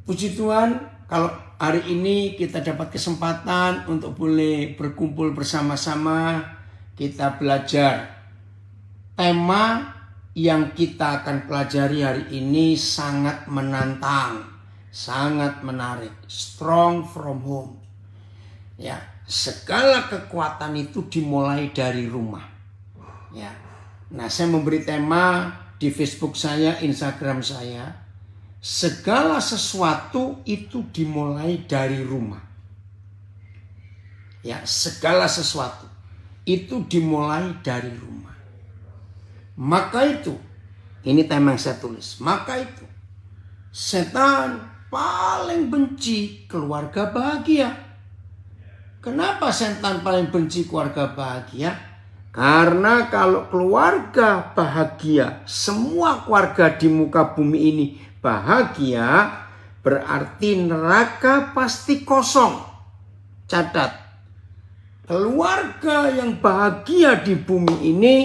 Puji Tuhan, kalau hari ini kita dapat kesempatan untuk boleh berkumpul bersama-sama, kita belajar. Tema yang kita akan pelajari hari ini sangat menantang, sangat menarik. Strong from home. Ya, segala kekuatan itu dimulai dari rumah. Ya. Nah, saya memberi tema di Facebook saya, Instagram saya. Segala sesuatu itu dimulai dari rumah. Ya, segala sesuatu itu dimulai dari rumah. Maka itu, ini tema yang saya tulis. Maka itu, setan paling benci keluarga bahagia. Kenapa setan paling benci keluarga bahagia? Karena kalau keluarga bahagia, semua keluarga di muka bumi ini bahagia, berarti neraka pasti kosong. Catat, keluarga yang bahagia di bumi ini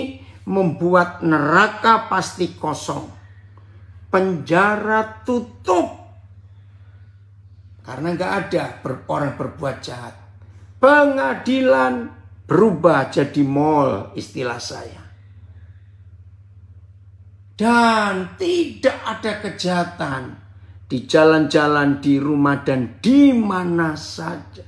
membuat neraka pasti kosong. Penjara tutup karena nggak ada orang berbuat jahat. Pengadilan berubah jadi mall, istilah saya. Dan tidak ada kejahatan di jalan-jalan, di rumah, dan di mana saja.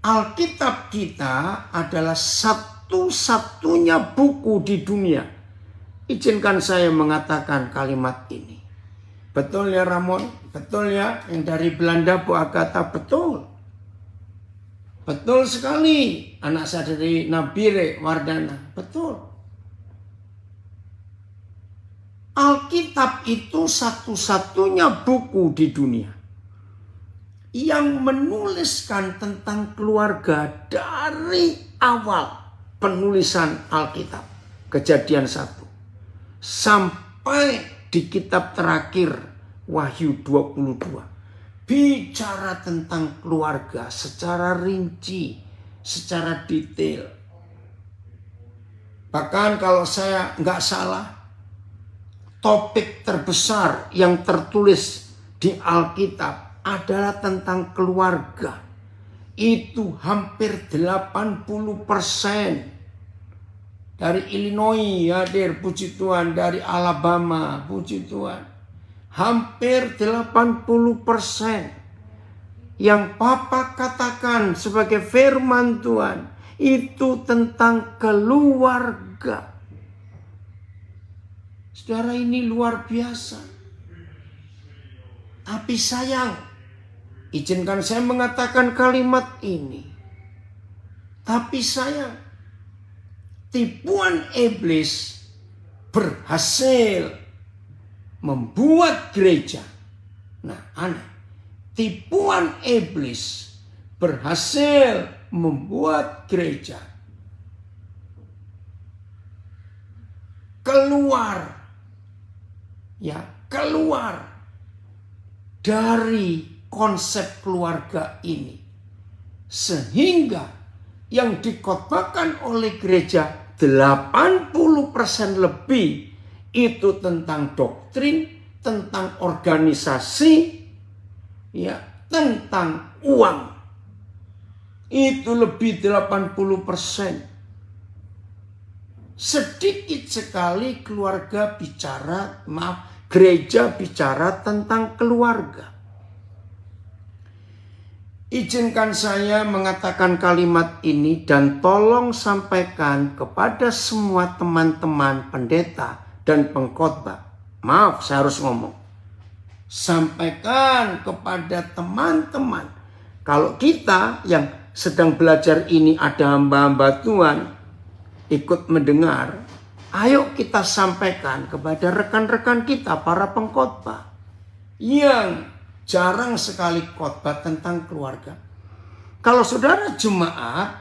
Alkitab kita adalah satu-satunya buku di dunia. Izinkan saya mengatakan kalimat ini. Betul ya Ramon? Betul ya? Yang dari Belanda Bu Agatha, betul. Betul sekali, anak saya dari Nabire Wardana, betul. Alkitab itu satu-satunya buku di dunia yang menuliskan tentang keluarga dari awal penulisan Alkitab, Kejadian 1, sampai di kitab terakhir Wahyu 22. Bicara tentang keluarga secara rinci, secara detail. Bahkan kalau saya nggak salah, topik terbesar yang tertulis di Alkitab adalah tentang keluarga. Itu hampir 80%. Dari Illinois hadir, puji Tuhan. Dari Alabama, puji Tuhan. Hampir 80% yang Papa katakan sebagai firman Tuhan itu tentang keluarga. Saudara, ini luar biasa. Tapi sayang, izinkan saya mengatakan kalimat ini. Tapi sayang, tipuan iblis berhasil membuat gereja. Nah, aneh. Tipuan iblis berhasil membuat gereja keluar dari konsep keluarga ini. Sehingga yang dikotbahkan oleh gereja 80% lebih itu tentang doktrin, tentang organisasi, ya, tentang uang. Itu lebih 80%. Sedikit sekali gereja bicara tentang keluarga. Izinkan saya mengatakan kalimat ini dan tolong sampaikan kepada semua teman-teman pendeta dan pengkhotbah. Maaf, saya harus ngomong. Sampaikan kepada teman-teman. Kalau kita yang sedang belajar ini ada hamba-hamba Tuhan ikut mendengar, ayo kita sampaikan kepada rekan-rekan kita, para pengkhotbah yang jarang sekali khotbah tentang keluarga. Kalau saudara jemaat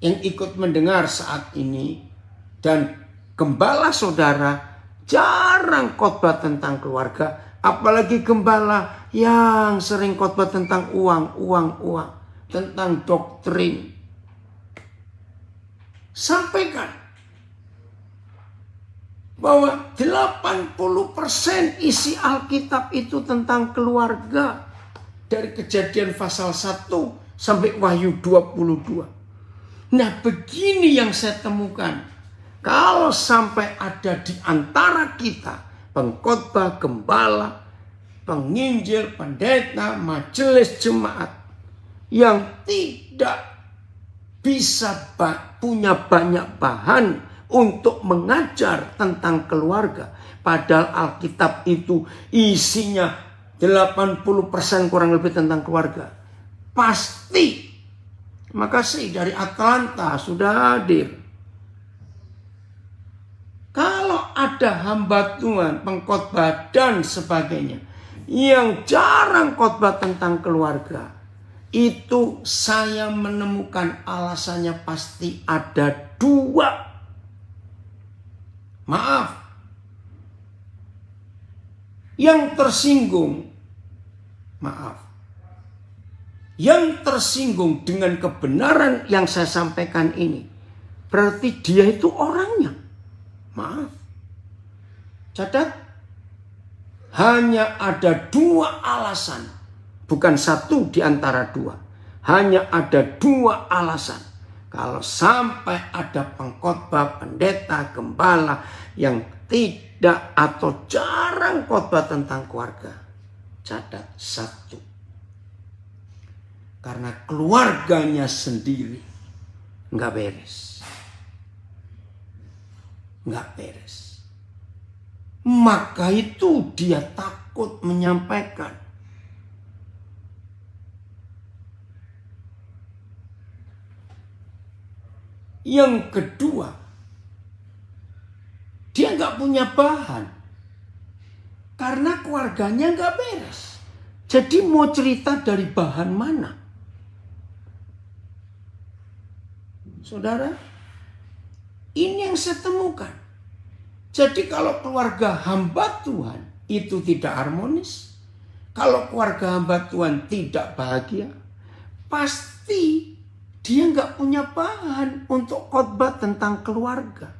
yang ikut mendengar saat ini dan gembala saudara jarang khotbah tentang keluarga, apalagi gembala yang sering khotbah tentang uang, tentang doktrin. Sampaikan. bahwa 80% isi Alkitab itu tentang keluarga. Dari Kejadian pasal 1 sampai Wahyu 22. Nah, begini yang saya temukan. Kalau sampai ada di antara kita pengkhotbah, gembala, penginjil, pendeta, majelis jemaat yang tidak bisa punya banyak bahan untuk mengajar tentang keluarga. Padahal Alkitab itu isinya 80% kurang lebih tentang keluarga. Pasti. Makasih dari Atlanta sudah hadir. Kalau ada hamba Tuhan, pengkhotbah dan sebagainya yang jarang khotbah tentang keluarga, itu saya menemukan alasannya pasti ada dua. Maaf. Yang tersinggung, maaf. Yang tersinggung dengan kebenaran yang saya sampaikan ini, berarti dia itu orangnya. Maaf. Catat. Hanya ada dua alasan. Bukan satu di antara dua. Hanya ada dua alasan. Kalau sampai ada pengkhotbah, pendeta, gembala yang tidak atau jarang khotbah tentang keluarga. Catat satu. Karena keluarganya sendiri nggak beres. Nggak beres. Maka itu dia takut menyampaikan. Yang kedua, dia nggak punya bahan. Karena keluarganya nggak beres. Jadi mau cerita dari bahan mana? Saudara, ini yang saya temukan. Jadi kalau keluarga hamba Tuhan itu tidak harmonis, kalau keluarga hamba Tuhan tidak bahagia, pasti dia nggak punya bahan untuk khotbah tentang keluarga.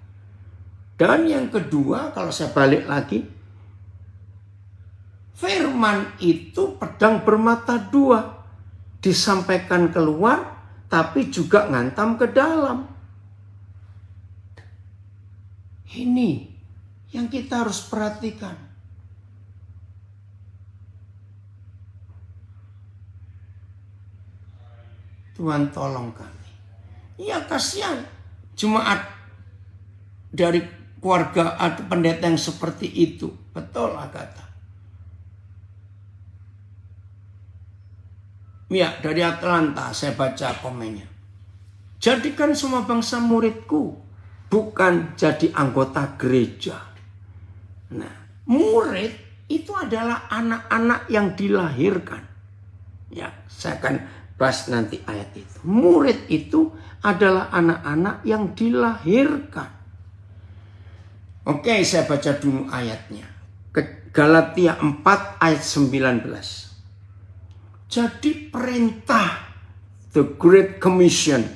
Dan yang kedua, kalau saya balik lagi, firman itu pedang bermata dua, disampaikan keluar, tapi juga ngantam ke dalam. Ini yang kita harus perhatikan. Tuhan tolong kami. Ya kasihan jemaat dari keluarga atau pendeta yang seperti itu. Betul Agatha. Ya, dari Atlanta saya baca komennya. Jadikan semua bangsa muridku, bukan jadi anggota gereja. Nah, murid itu adalah anak-anak yang dilahirkan. Ya, saya akan bahas nanti ayat itu. Murid itu adalah anak-anak yang dilahirkan. Oke, saya baca dulu ayatnya. Galatia 4 ayat 19. Jadi perintah The Great Commission,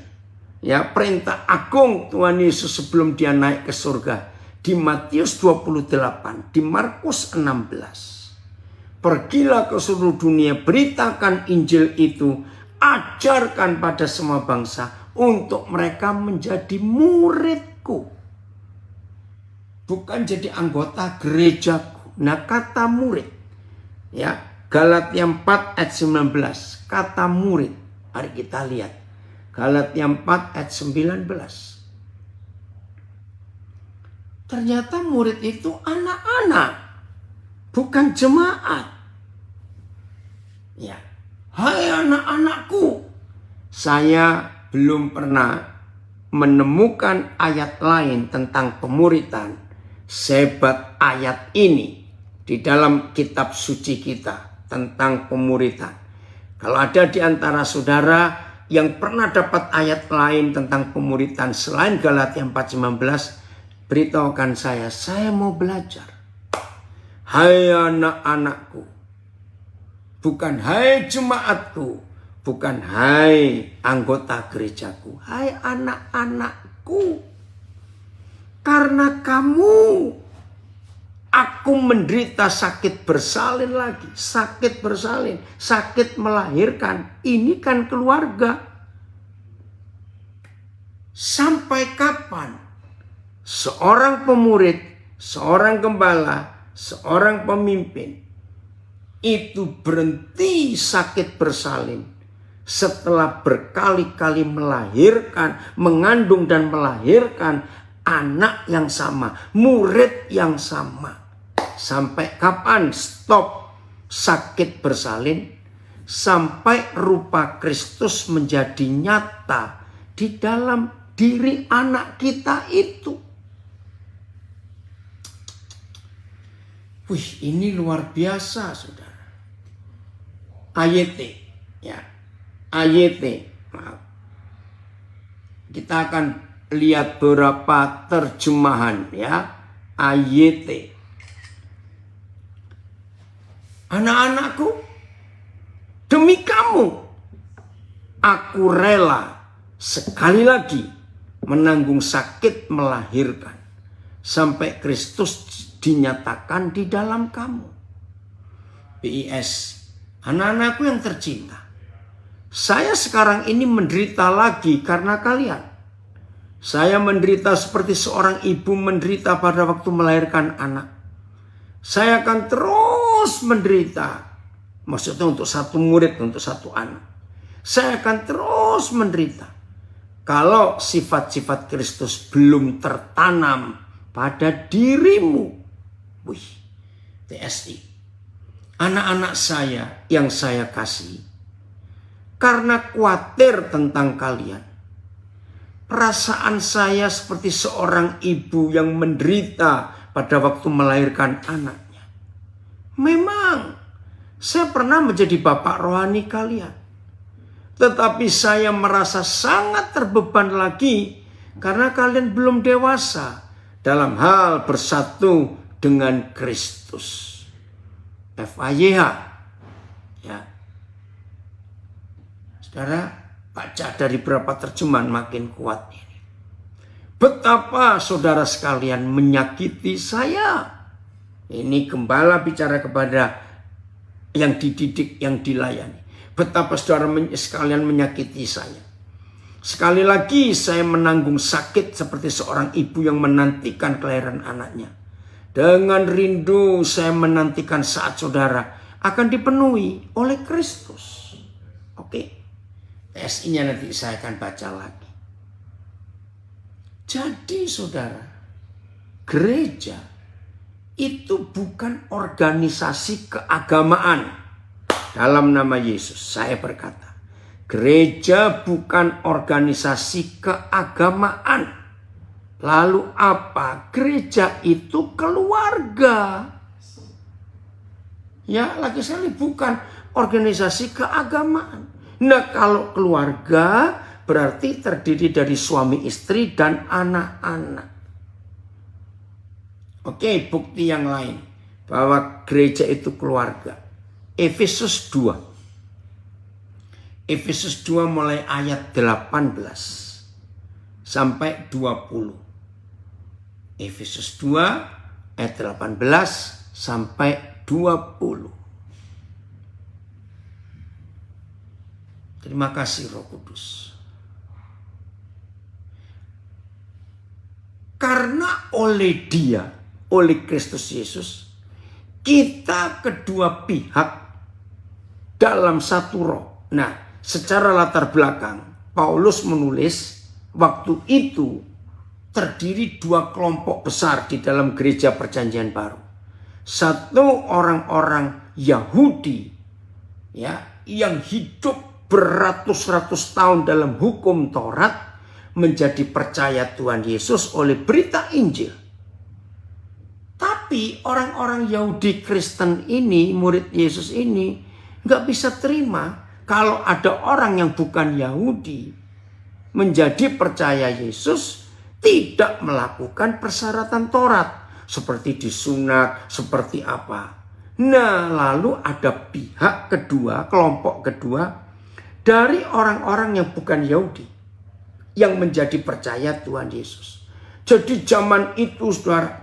ya, perintah agung Tuhan Yesus sebelum dia naik ke surga di Matius 28, di Markus 16. Pergilah ke seluruh dunia, beritakan Injil itu, ajarkan pada semua bangsa untuk mereka menjadi muridku. Bukan jadi anggota gerejaku. Nah, kata murid, ya, Galatia 4 ayat 19, kata murid. Mari kita lihat. Galatia 4 ayat 19. Ternyata murid itu anak-anak, bukan jemaat. Ya. Hai anak-anakku, saya belum pernah menemukan ayat lain tentang pemuritan sehebat ayat ini di dalam kitab suci kita. Tentang pemuritan. Kalau ada di antara saudara yang pernah dapat ayat lain tentang pemuritan selain Galatia 4:19, beritahukan saya mau belajar. Hai anak-anakku, bukan hai jemaatku, bukan hai anggota gerejaku, hai anak-anakku. Karena kamu Aku menderita sakit bersalin lagi, sakit bersalin, sakit melahirkan. Ini kan keluarga. Sampai kapan seorang pemurid, seorang gembala, seorang pemimpin itu berhenti sakit bersalin setelah berkali-kali melahirkan, mengandung dan melahirkan anak yang sama, murid yang sama? Sampai kapan stop sakit bersalin? Sampai rupa Kristus menjadi nyata di dalam diri anak kita itu. Wih, ini luar biasa, saudara. AYT, ya, AYT. Maaf. Kita akan lihat beberapa terjemahan, ya. AYT. Anak-anakku, demi kamu, aku rela sekali lagi menanggung sakit melahirkan sampai Kristus dinyatakan di dalam kamu. BIS, anak-anakku yang tercinta, saya sekarang ini menderita lagi karena kalian. Saya menderita seperti seorang ibu menderita pada waktu melahirkan anak. Saya akan terus menderita. Maksudnya untuk satu murid, untuk satu anak. Saya akan terus menderita kalau sifat-sifat Kristus belum tertanam pada dirimu. Wih, TSI. Anak-anak saya yang saya kasih, karena khawatir tentang kalian, perasaan saya seperti seorang ibu yang menderita pada waktu melahirkan anaknya. Memang saya pernah menjadi bapak rohani kalian, tetapi saya merasa sangat terbeban lagi karena kalian belum dewasa dalam hal bersatu dengan Kristus. FAYH, ya. Saudara, baca dari beberapa terjemahan makin kuat ini. Betapa saudara sekalian menyakiti saya. Ini gembala bicara kepada yang dididik, yang dilayani. Betapa saudara sekalian menyakiti saya. Sekali lagi saya menanggung sakit seperti seorang ibu yang menantikan kelahiran anaknya. Dengan rindu saya menantikan saat saudara akan dipenuhi oleh Kristus. Oke, TSI-nya nanti saya akan baca lagi. Jadi saudara, gereja itu bukan organisasi keagamaan dalam nama Yesus. Saya berkata, gereja bukan organisasi keagamaan. Lalu apa? Gereja itu keluarga. Ya, lagi sekali bukan organisasi keagamaan. Nah, kalau keluarga berarti terdiri dari suami istri dan anak-anak. Oke, bukti yang lain bahwa gereja itu keluarga. Efesus 2. Efesus 2 mulai ayat 18 sampai 20. Efesus 2 ayat 18 sampai 20. Terima kasih Roh Kudus. Karena oleh Dia, oleh Kristus Yesus, kita kedua pihak dalam satu roh. Nah, secara latar belakang, Paulus menulis waktu itu terdiri dua kelompok besar di dalam gereja Perjanjian Baru. Satu orang-orang Yahudi, ya, yang hidup beratus-ratus tahun dalam hukum Taurat, menjadi percaya Tuhan Yesus oleh berita Injil. Tapi orang-orang Yahudi Kristen ini, murid Yesus ini, nggak bisa terima kalau ada orang yang bukan Yahudi menjadi percaya Yesus, tidak melakukan persyaratan Taurat seperti disunat, seperti apa. Nah, lalu ada pihak kedua, kelompok kedua dari orang-orang yang bukan Yahudi yang menjadi percaya Tuhan Yesus. Jadi zaman itu, saudara,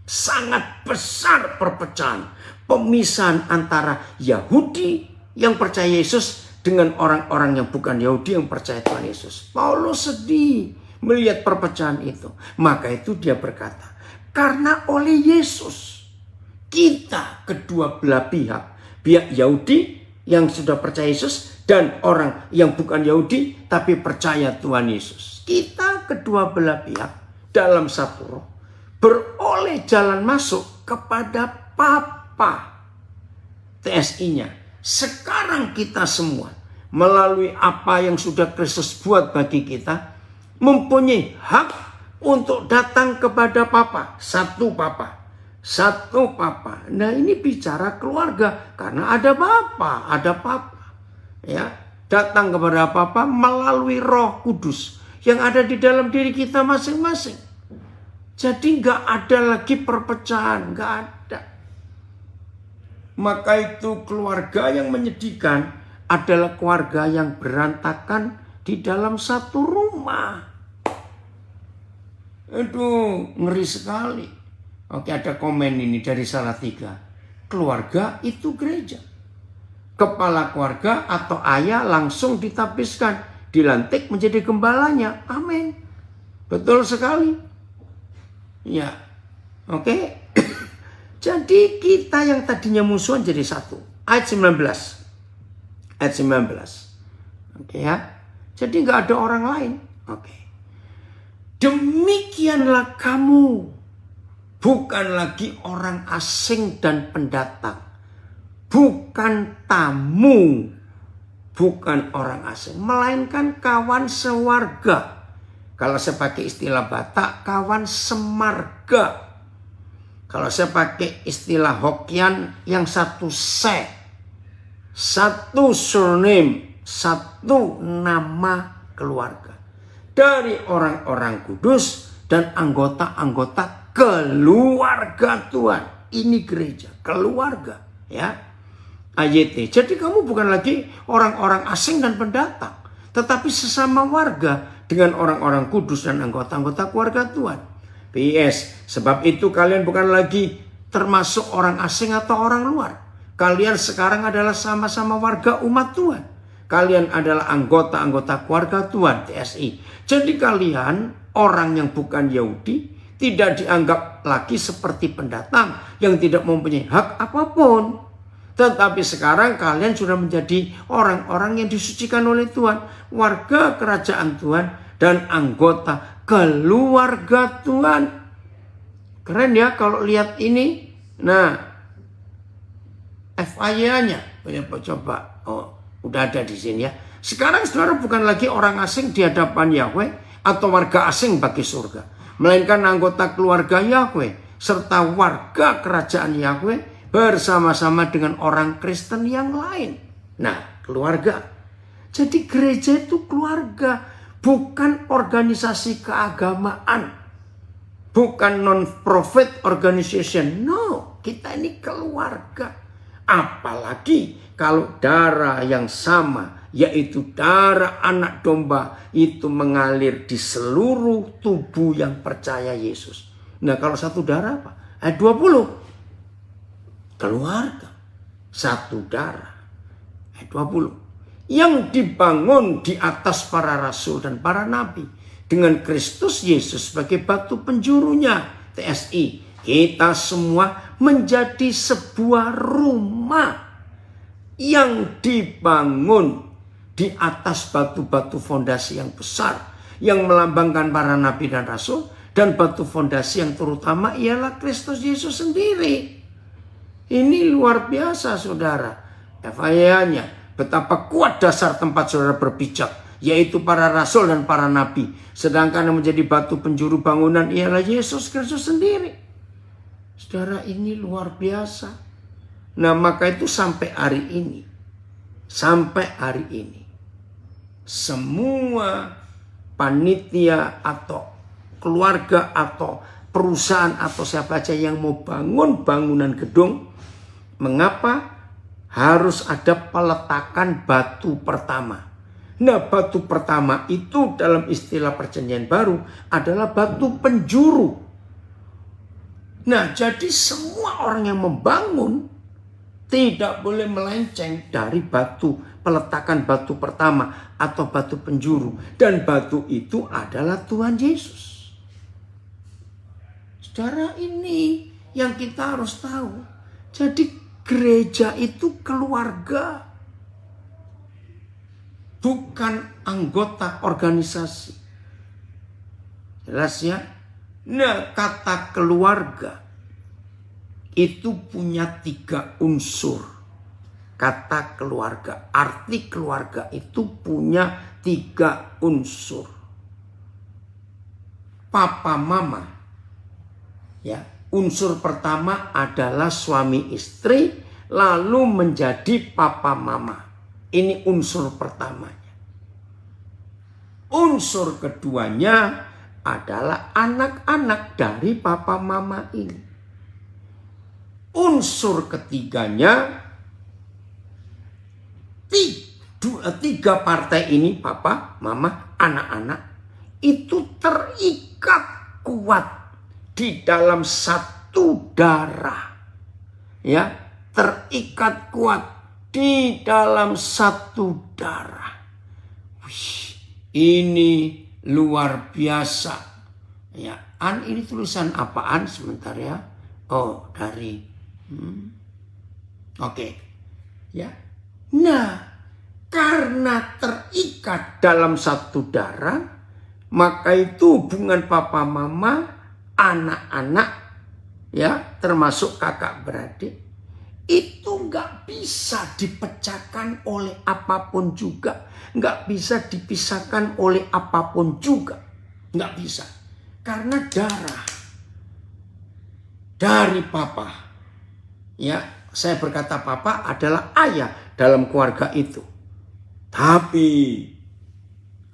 Sangat besar perpecahan, pemisahan antara Yahudi yang percaya Yesus dengan orang-orang yang bukan Yahudi yang percaya Tuhan Yesus. Paulus sedih melihat perpecahan itu. Maka itu dia berkata, karena oleh Yesus kita kedua belah pihak Yahudi yang sudah percaya Yesus dan orang yang bukan Yahudi tapi percaya Tuhan Yesus. Kita kedua belah pihak dalam satu roh beroleh jalan masuk kepada Bapa. TSI-nya, sekarang kita semua melalui apa yang sudah Kristus buat bagi kita mempunyai hak untuk datang kepada Bapa. Satu Bapa. Nah, ini bicara keluarga karena ada Bapa, ada Bapa. Ya, datang kepada Bapa melalui Roh Kudus yang ada di dalam diri kita masing-masing. Jadi nggak ada lagi perpecahan, nggak ada. Maka itu keluarga yang menyedihkan adalah keluarga yang berantakan di dalam satu rumah. Aduh, ngeri sekali. Oke, ada komen ini dari Salatiga. Keluarga itu gereja. Kepala keluarga atau ayah langsung ditapiskan, dilantik menjadi gembalanya. Amin. Betul sekali. Ya, oke. Jadi kita yang tadinya musuhan jadi satu. Ayat 19. Oke ya. Jadi nggak ada orang lain. Oke. Demikianlah kamu. Bukan lagi orang asing dan pendatang. Bukan tamu. Bukan orang asing. Melainkan kawan sewarga. Kalau saya pakai istilah Batak, kawan semarga. Kalau saya pakai istilah Hokian, yang satu satu surname, satu nama keluarga. Dari orang-orang kudus dan anggota-anggota keluarga Tuhan. Ini gereja, keluarga. Ya. AYT. Jadi kamu bukan lagi orang-orang asing dan pendatang. Tetapi sesama warga dengan orang-orang kudus dan anggota-anggota keluarga Tuhan. PS, sebab itu kalian bukan lagi termasuk orang asing atau orang luar. Kalian sekarang adalah sama-sama warga umat Tuhan. Kalian adalah anggota-anggota keluarga Tuhan, TSI. Jadi kalian orang yang bukan Yahudi tidak dianggap lagi seperti pendatang yang tidak mempunyai hak apapun. Tetapi sekarang kalian sudah menjadi orang-orang yang disucikan oleh Tuhan. Warga kerajaan Tuhan dan anggota keluarga Tuhan. Keren ya kalau lihat ini. Nah, FIA-nya. Coba. Oh, udah ada di sini ya. Sekarang saudara bukan lagi orang asing di hadapan Yahweh atau warga asing bagi surga. Melainkan anggota keluarga Yahweh serta warga kerajaan Yahweh bersama-sama dengan orang Kristen yang lain. Nah, keluarga. Jadi gereja itu keluarga, bukan organisasi keagamaan. Bukan non-profit organization. No, kita ini keluarga. Apalagi kalau darah yang sama, yaitu darah anak domba, itu mengalir di seluruh tubuh yang percaya Yesus. Nah, kalau satu darah apa? Ayat 20. Keluarga, satu darah. Ayat 20. Yang dibangun di atas para rasul dan para nabi dengan Kristus Yesus sebagai batu penjurunya. TSI, kita semua menjadi sebuah rumah yang dibangun di atas batu-batu fondasi yang besar yang melambangkan para nabi dan rasul, dan batu fondasi yang terutama ialah Kristus Yesus sendiri. Ini luar biasa saudara. FIA-nya, betapa kuat dasar tempat saudara berpijak, yaitu para rasul dan para nabi. Sedangkan yang menjadi batu penjuru bangunan ialah Yesus Kristus sendiri. Saudara, ini luar biasa. Nah, maka itu sampai hari ini, semua panitia atau keluarga atau perusahaan atau siapa saja yang mau bangun bangunan gedung, mengapa harus ada peletakan batu pertama? Nah, batu pertama itu dalam istilah perjanjian baru adalah batu penjuru. Nah, jadi semua orang yang membangun tidak boleh melenceng dari batu, peletakan batu pertama atau batu penjuru. Dan batu itu adalah Tuhan Yesus. Saudara, ini yang kita harus tahu. Jadi gereja itu keluarga. Bukan anggota organisasi. Jelas ya? Nah, kata keluarga itu punya 3 unsur. Kata keluarga, arti keluarga itu punya 3 unsur. Papa mama. Ya, unsur pertama adalah suami istri, lalu menjadi papa mama. Ini unsur pertamanya. Unsur keduanya adalah anak-anak dari papa mama ini. Unsur ketiganya, 3 partai ini, papa, mama, anak-anak, itu terikat kuat di dalam satu darah. Ya, terikat kuat di dalam satu darah. Wih, ini luar biasa. Ya, ini tulisan apaan sebentar ya? Oh, dari Oke. Ya. Nah, karena terikat dalam satu darah, maka itu hubungan papa mama, anak-anak, ya, termasuk kakak beradik, itu nggak bisa dipecahkan oleh apapun juga. Nggak bisa dipisahkan oleh apapun juga. Nggak bisa. Karena darah dari papa. Ya, saya berkata papa adalah ayah dalam keluarga itu. Tapi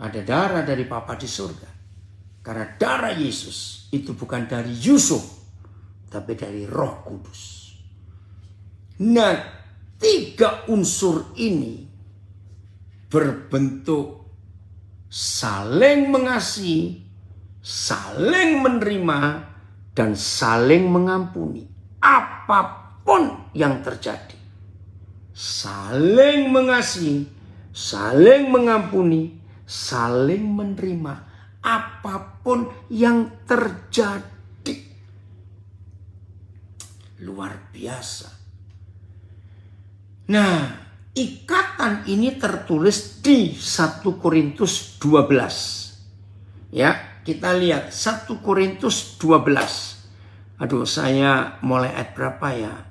ada darah dari papa di surga. Karena darah Yesus itu bukan dari Yusuf, tapi dari Roh Kudus. Nah, 3 unsur ini berbentuk saling mengasihi, saling menerima, dan saling mengampuni. Apapun yang terjadi. Saling mengasihi, saling mengampuni, saling menerima. Apapun yang terjadi. Luar biasa. Nah, ikatan ini tertulis di 1 Korintus 12. Ya, kita lihat 1 Korintus 12. Aduh, saya mulai ayat berapa ya?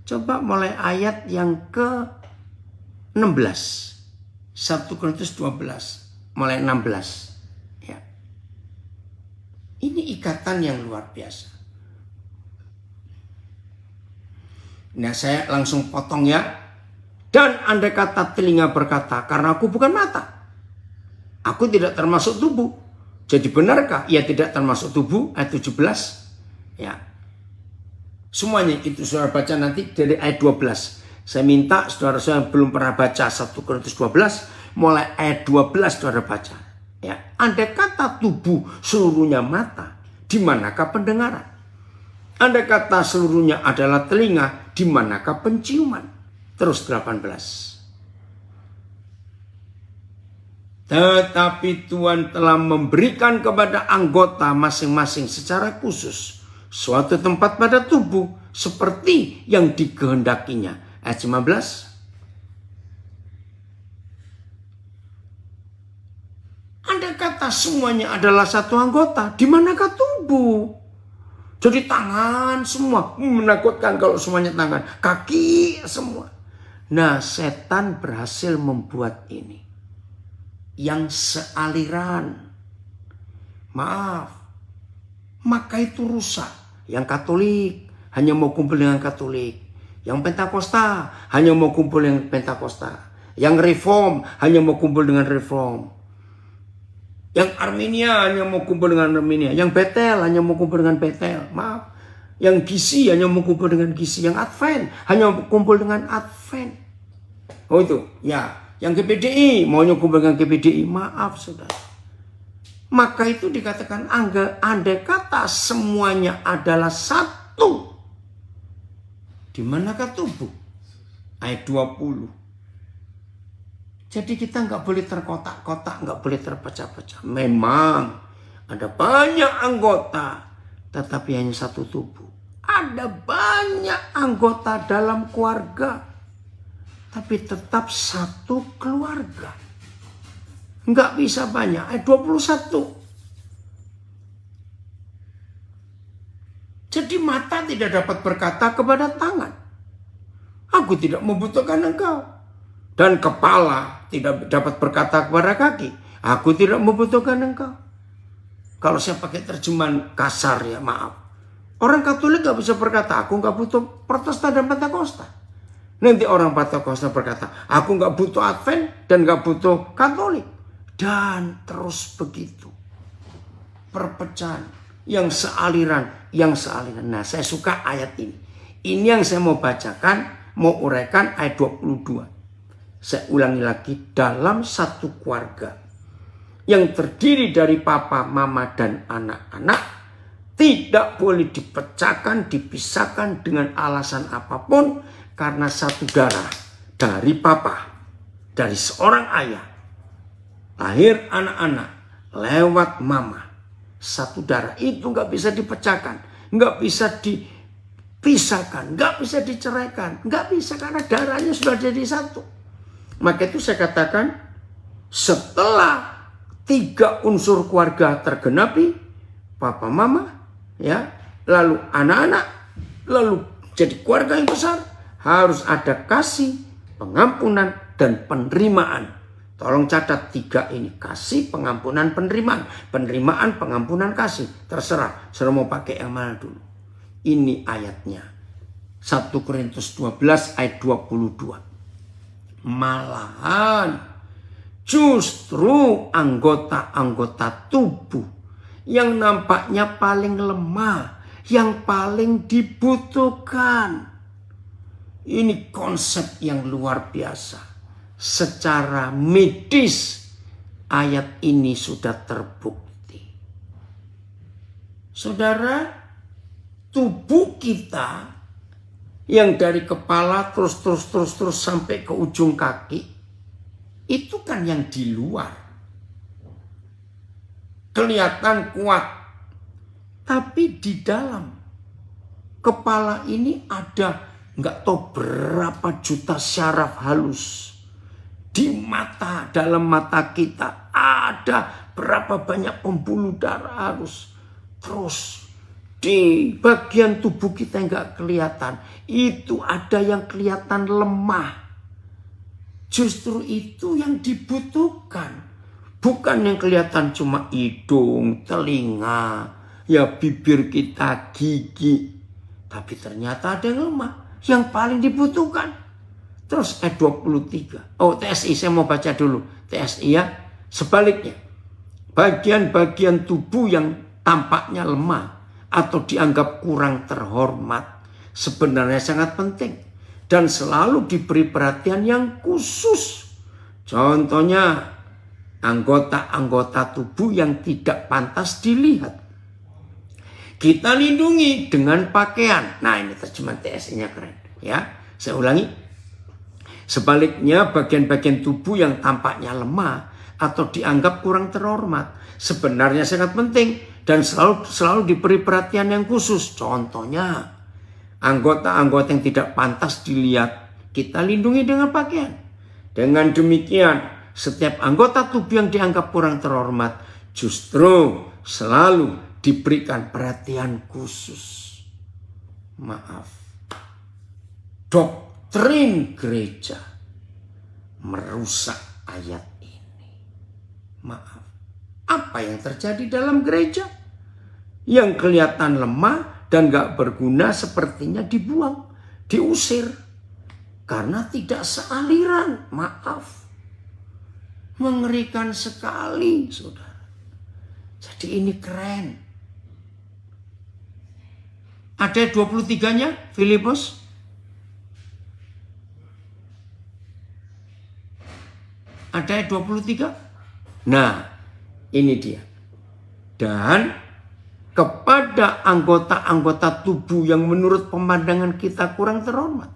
Coba mulai ayat yang ke-16. 1 Korintus 12, mulai 16. Ya. Ini ikatan yang luar biasa. Nah, saya langsung potong ya. Dan andai kata telinga berkata, karena aku bukan mata, aku tidak termasuk tubuh. Jadi benarkah ia tidak termasuk tubuh? Ayat 17. Ya. Semuanya itu saudara baca nanti dari ayat 12. Saya minta saudara yang belum pernah baca 1 Korintus 12, mulai ayat 12 saudara baca. Ya. Andai kata tubuh seluruhnya mata, di manakah pendengaran? Andai kata seluruhnya adalah telinga, di manakah penciuman? Terus 18. Tetapi Tuhan telah memberikan kepada anggota masing-masing secara khusus suatu tempat pada tubuh seperti yang dikehendakinya. Ayat 15. Andai kata semuanya adalah satu anggota, di manakah tubuh? Jadi tangan semua, menakutkan kalau semuanya tangan, kaki semua. Nah, setan berhasil membuat ini yang sealiran. Maaf, maka itu rusak. Yang Katolik hanya mau kumpul dengan Katolik, yang Pentakosta hanya mau kumpul dengan Pentakosta, yang Reform hanya mau kumpul dengan Reform, yang Armenia hanya mau kumpul dengan Armenia, yang Betel hanya mau kumpul dengan Betel. Maaf, yang Gisi hanya mau kumpul dengan Gisi, yang Advent hanya mau kumpul dengan Advent. Oh itu, ya. Yang GPDI maunya kumpul dengan GPDI. Maaf saudara. Maka itu dikatakan andai kata semuanya adalah satu Di manakah tubuh? Ayat 20. Jadi kita nggak boleh terkotak-kotak, nggak boleh terpecah-pecah. Memang ada banyak anggota, tetapi hanya satu tubuh. Ada banyak anggota dalam keluarga, tapi tetap satu keluarga. Nggak bisa banyak. Ayat 21. Jadi mata tidak dapat berkata kepada tangan, aku tidak membutuhkan engkau. Dan kepala tidak dapat berkata kepada kaki, aku tidak membutuhkan engkau. Kalau saya pakai terjemahan kasar ya, maaf. Orang Katolik gak bisa berkata, aku gak butuh Protestan dan Pentakosta. Nanti orang Pentakosta berkata, aku gak butuh Advent dan gak butuh Katolik. Dan terus begitu. Perpecahan yang sealiran. Nah, saya suka ayat ini. Ini yang saya mau bacakan, mau uraikan ayat 22. Saya ulangi lagi, dalam satu keluarga yang terdiri dari papa, mama, dan anak-anak tidak boleh dipecahkan, dipisahkan dengan alasan apapun karena satu darah dari papa, dari seorang ayah. Lahir anak-anak lewat mama. Satu darah itu nggak bisa dipecahkan, nggak bisa dipisahkan, nggak bisa diceraikan, nggak bisa karena darahnya sudah jadi satu. Maka itu saya katakan setelah 3 unsur keluarga tergenapi, papa, mama, ya, lalu anak-anak, lalu jadi keluarga yang besar, harus ada kasih, pengampunan, dan penerimaan. Tolong catat 3 ini, kasih, pengampunan, penerimaan. Penerimaan, pengampunan, kasih. Terserah, saya mau pakai yang mana dulu. Ini ayatnya. 1 Korintus 12 ayat 22. Malahan justru anggota-anggota tubuh yang nampaknya paling lemah, yang paling dibutuhkan. Ini konsep yang luar biasa. Secara medis ayat ini sudah terbukti. Saudara, tubuh kita yang dari kepala terus sampai ke ujung kaki, itu kan yang di luar. Kelihatan kuat. Tapi di dalam kepala ini ada nggak tahu berapa juta syaraf halus. Di mata, dalam mata kita ada berapa banyak pembuluh darah halus. Terus di bagian tubuh kita yang nggak kelihatan, itu ada yang kelihatan lemah. Justru itu yang dibutuhkan. Bukan yang kelihatan cuma hidung, telinga, ya bibir kita, gigi. Tapi ternyata ada yang lemah. Yang paling dibutuhkan. Terus ayat 23. Oh, TSI saya mau baca dulu. TSI ya. Sebaliknya. Bagian-bagian tubuh yang tampaknya lemah atau dianggap kurang terhormat sebenarnya sangat penting dan selalu diberi perhatian yang khusus. Contohnya anggota-anggota tubuh yang tidak pantas dilihat. Kita lindungi dengan pakaian. Nah, ini terjemahan TSI-nya keren ya. Saya ulangi. Sebaliknya bagian-bagian tubuh yang tampaknya lemah atau dianggap kurang terhormat sebenarnya sangat penting dan selalu diberi perhatian yang khusus. Contohnya anggota-anggota yang tidak pantas dilihat kita lindungi dengan pakaian. Dengan demikian setiap anggota tubuh yang dianggap kurang terhormat justru selalu diberikan perhatian khusus. Maaf. Doktrin gereja merusak ayat ini. Maaf. Apa yang terjadi dalam gereja? Yang kelihatan lemah dan gak berguna sepertinya dibuang, diusir. Karena tidak sealiran. Maaf. Mengerikan sekali, saudara. Jadi ini keren. Ada 23-nya, Filipus. Ada 23. Nah, ini dia. Dan kepada anggota-anggota tubuh yang menurut pemandangan kita kurang terhormat.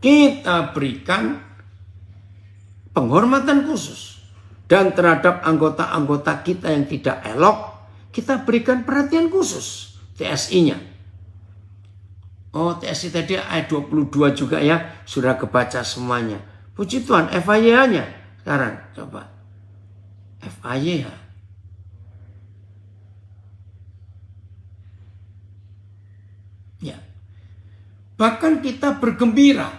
Kita berikan penghormatan khusus. Dan terhadap anggota-anggota kita yang tidak elok, kita berikan perhatian khusus. TSI-nya. Oh, TSI tadi ayat 22 juga ya. Sudah kebaca semuanya. Puji Tuhan, FIH-nya. Sekarang coba. FIH. Ya. Bahkan kita bergembira.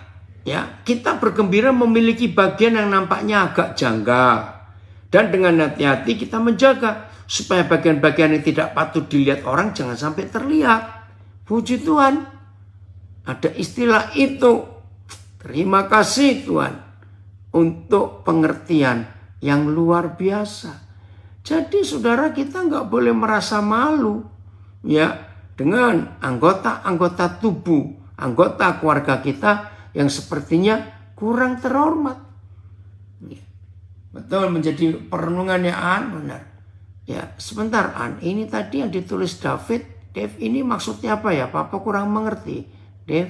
Ya, kita bergembira memiliki bagian yang nampaknya agak janggal. Dan dengan hati-hati kita menjaga supaya bagian-bagian yang tidak patut dilihat orang jangan sampai terlihat. Puji Tuhan. Ada istilah itu. Terima kasih Tuhan untuk pengertian yang luar biasa. Jadi saudara, kita nggak boleh merasa malu ya dengan anggota-anggota tubuh, anggota keluarga kita yang sepertinya kurang terhormat. Ya. Betul, menjadi perenungannya An, benar. Ya, sebentar An, ini tadi yang ditulis David, Dev, ini maksudnya apa ya? Papa kurang mengerti. Dev?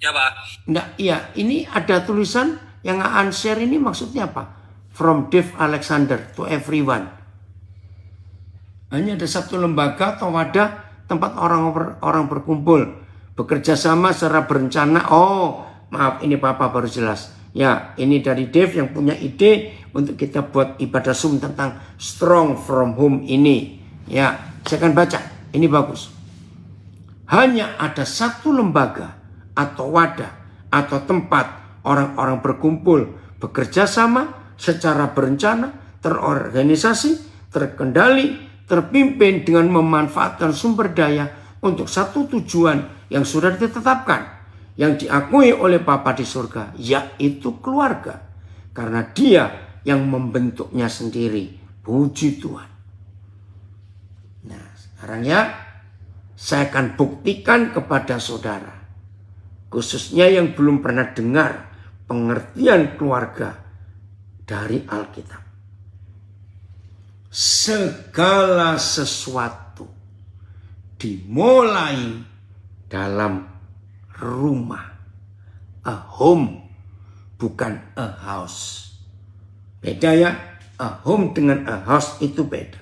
Ya Pak. Enggak, iya, ini ada tulisan yang An share ini maksudnya apa? From Dev Alexander to everyone. Hanya ada satu lembaga atau wadah tempat orang berkumpul, bekerja sama secara berencana. Oh, maaf, ini Papa baru jelas. Ya, ini dari Dev yang punya ide untuk kita buat ibadah Zoom tentang strong from home ini. Ya, saya akan baca. Ini bagus. Hanya ada satu lembaga atau wadah atau tempat orang-orang berkumpul, bekerja sama secara berencana, terorganisasi, terkendali, terpimpin dengan memanfaatkan sumber daya untuk satu tujuan yang sudah ditetapkan, yang diakui oleh Bapa di surga, yaitu keluarga. Karena Dia yang membentuknya sendiri. Puji Tuhan. Nah, sekarang ya, saya akan buktikan kepada saudara, khususnya yang belum pernah dengar pengertian keluarga dari Alkitab. Segala sesuatu dimulai dalam rumah. A home, bukan a house. Beda ya, a home dengan a house itu beda.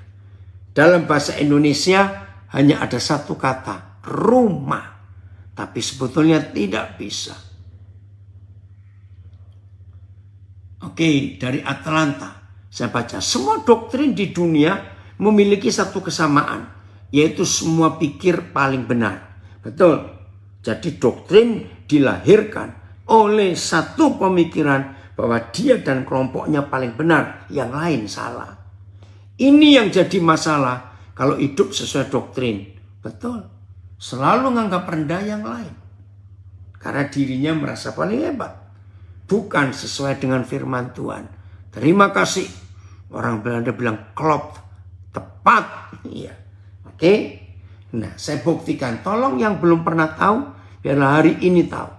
Dalam bahasa Indonesia hanya ada satu kata, rumah. Tapi sebetulnya tidak bisa. Oke, dari Atlanta saya baca. Semua doktrin di dunia memiliki satu kesamaan, yaitu semua pikir paling benar. Betul. Jadi doktrin dilahirkan oleh satu pemikiran bahwa dia dan kelompoknya paling benar, yang lain salah. Ini yang jadi masalah kalau hidup sesuai doktrin. Betul. Selalu menganggap rendah yang lain. Karena dirinya merasa paling hebat. Bukan sesuai dengan firman Tuhan. Terima kasih. Orang Belanda bilang klopt. Tepat. Iya. Oke. Nah, saya buktikan. Tolong yang belum pernah tahu, biarlah hari ini tahu.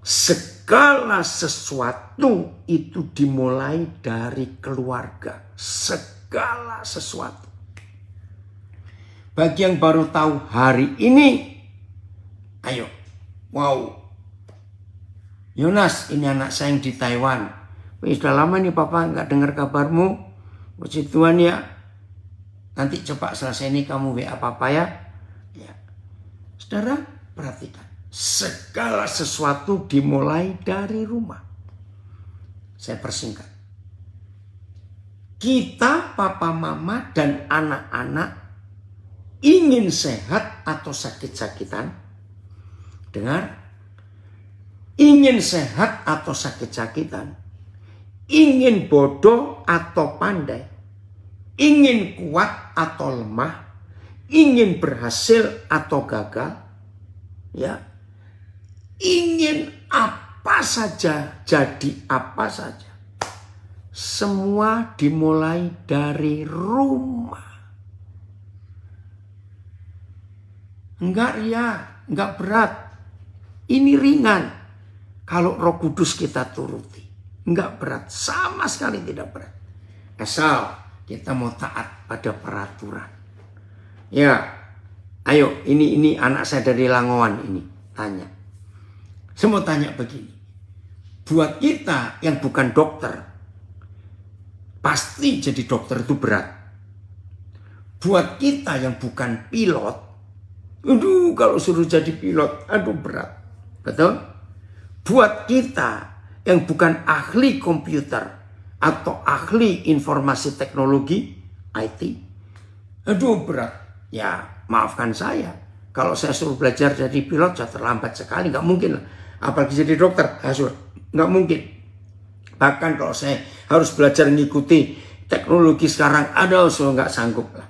Segala sesuatu itu dimulai dari keluarga. Segala sesuatu. Bagi yang baru tahu hari ini, ayo, wow, Yonas, ini anak saya yang di Taiwan. Sudah lama nih Papa nggak dengar kabarmu. Puji Tuhan ya. Nanti coba selesai ini kamu WA Papa ya. Ya. Saudara, perhatikan. Segala sesuatu dimulai dari rumah. Saya persingkat. Kita, Papa, Mama, dan anak-anak ingin sehat atau sakit-sakitan? Dengar. Ingin sehat atau sakit-sakitan? Ingin bodoh atau pandai? Ingin kuat atau lemah? Ingin berhasil atau gagal? Ya. Ingin apa saja, jadi apa saja. Semua dimulai dari rumah. Enggak ria, enggak berat. Ini ringan. Kalau Roh Kudus kita turuti. Enggak berat, sama sekali tidak berat. Asal Kita mau taat pada peraturan. Ya, ayo, ini anak saya dari Langowan ini tanya. Saya mau tanya begini. Buat kita yang bukan dokter, pasti jadi dokter itu berat. Buat kita yang bukan pilot, aduh kalau suruh jadi pilot, aduh berat. Betul? Buat kita yang bukan ahli komputer atau ahli informasi teknologi, IT, aduh berat. Ya maafkan saya, kalau saya suruh belajar jadi pilot, saya terlambat sekali, nggak mungkin lah. Apalagi jadi dokter, nggak mungkin. Bahkan kalau saya harus belajar mengikuti teknologi sekarang, aduh saya nggak sanggup lah.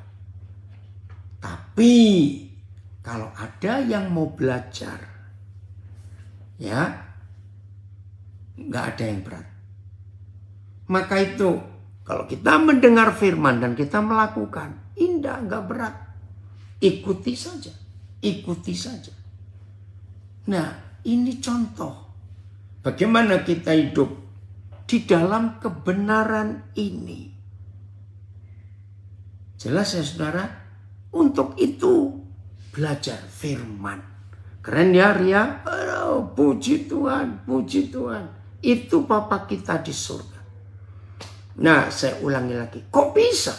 Tapi kalau ada yang mau belajar, ya nggak ada yang berat. Maka itu kalau kita mendengar firman dan kita melakukan, indah, nggak berat. Ikuti saja, ikuti saja. Nah, ini contoh bagaimana kita hidup di dalam kebenaran ini. Jelas ya saudara? Untuk itu belajar firman. Keren ya Ria? Oh, puji Tuhan, puji Tuhan. Itu Bapa kita di surga. Nah, saya ulangi lagi. Kok bisa?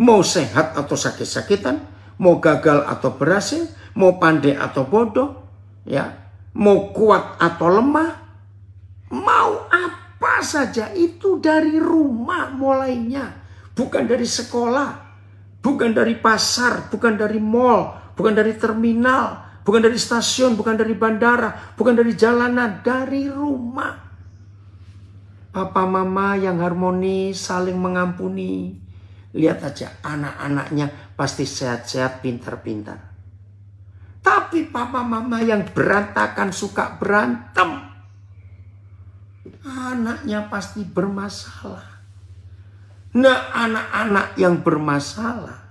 Mau sehat atau sakit-sakitan, mau gagal atau berhasil, mau pandai atau bodoh, ya, mau kuat atau lemah, mau apa saja itu dari rumah mulainya, bukan dari sekolah, bukan dari pasar, bukan dari mall, bukan dari terminal, bukan dari stasiun, bukan dari bandara, bukan dari jalanan, dari rumah. Papa mama yang harmonis, saling mengampuni. Lihat aja anak-anaknya pasti sehat-sehat, pintar-pintar. Tapi papa mama yang berantakan, suka berantem, anaknya pasti bermasalah. Nah, anak-anak yang bermasalah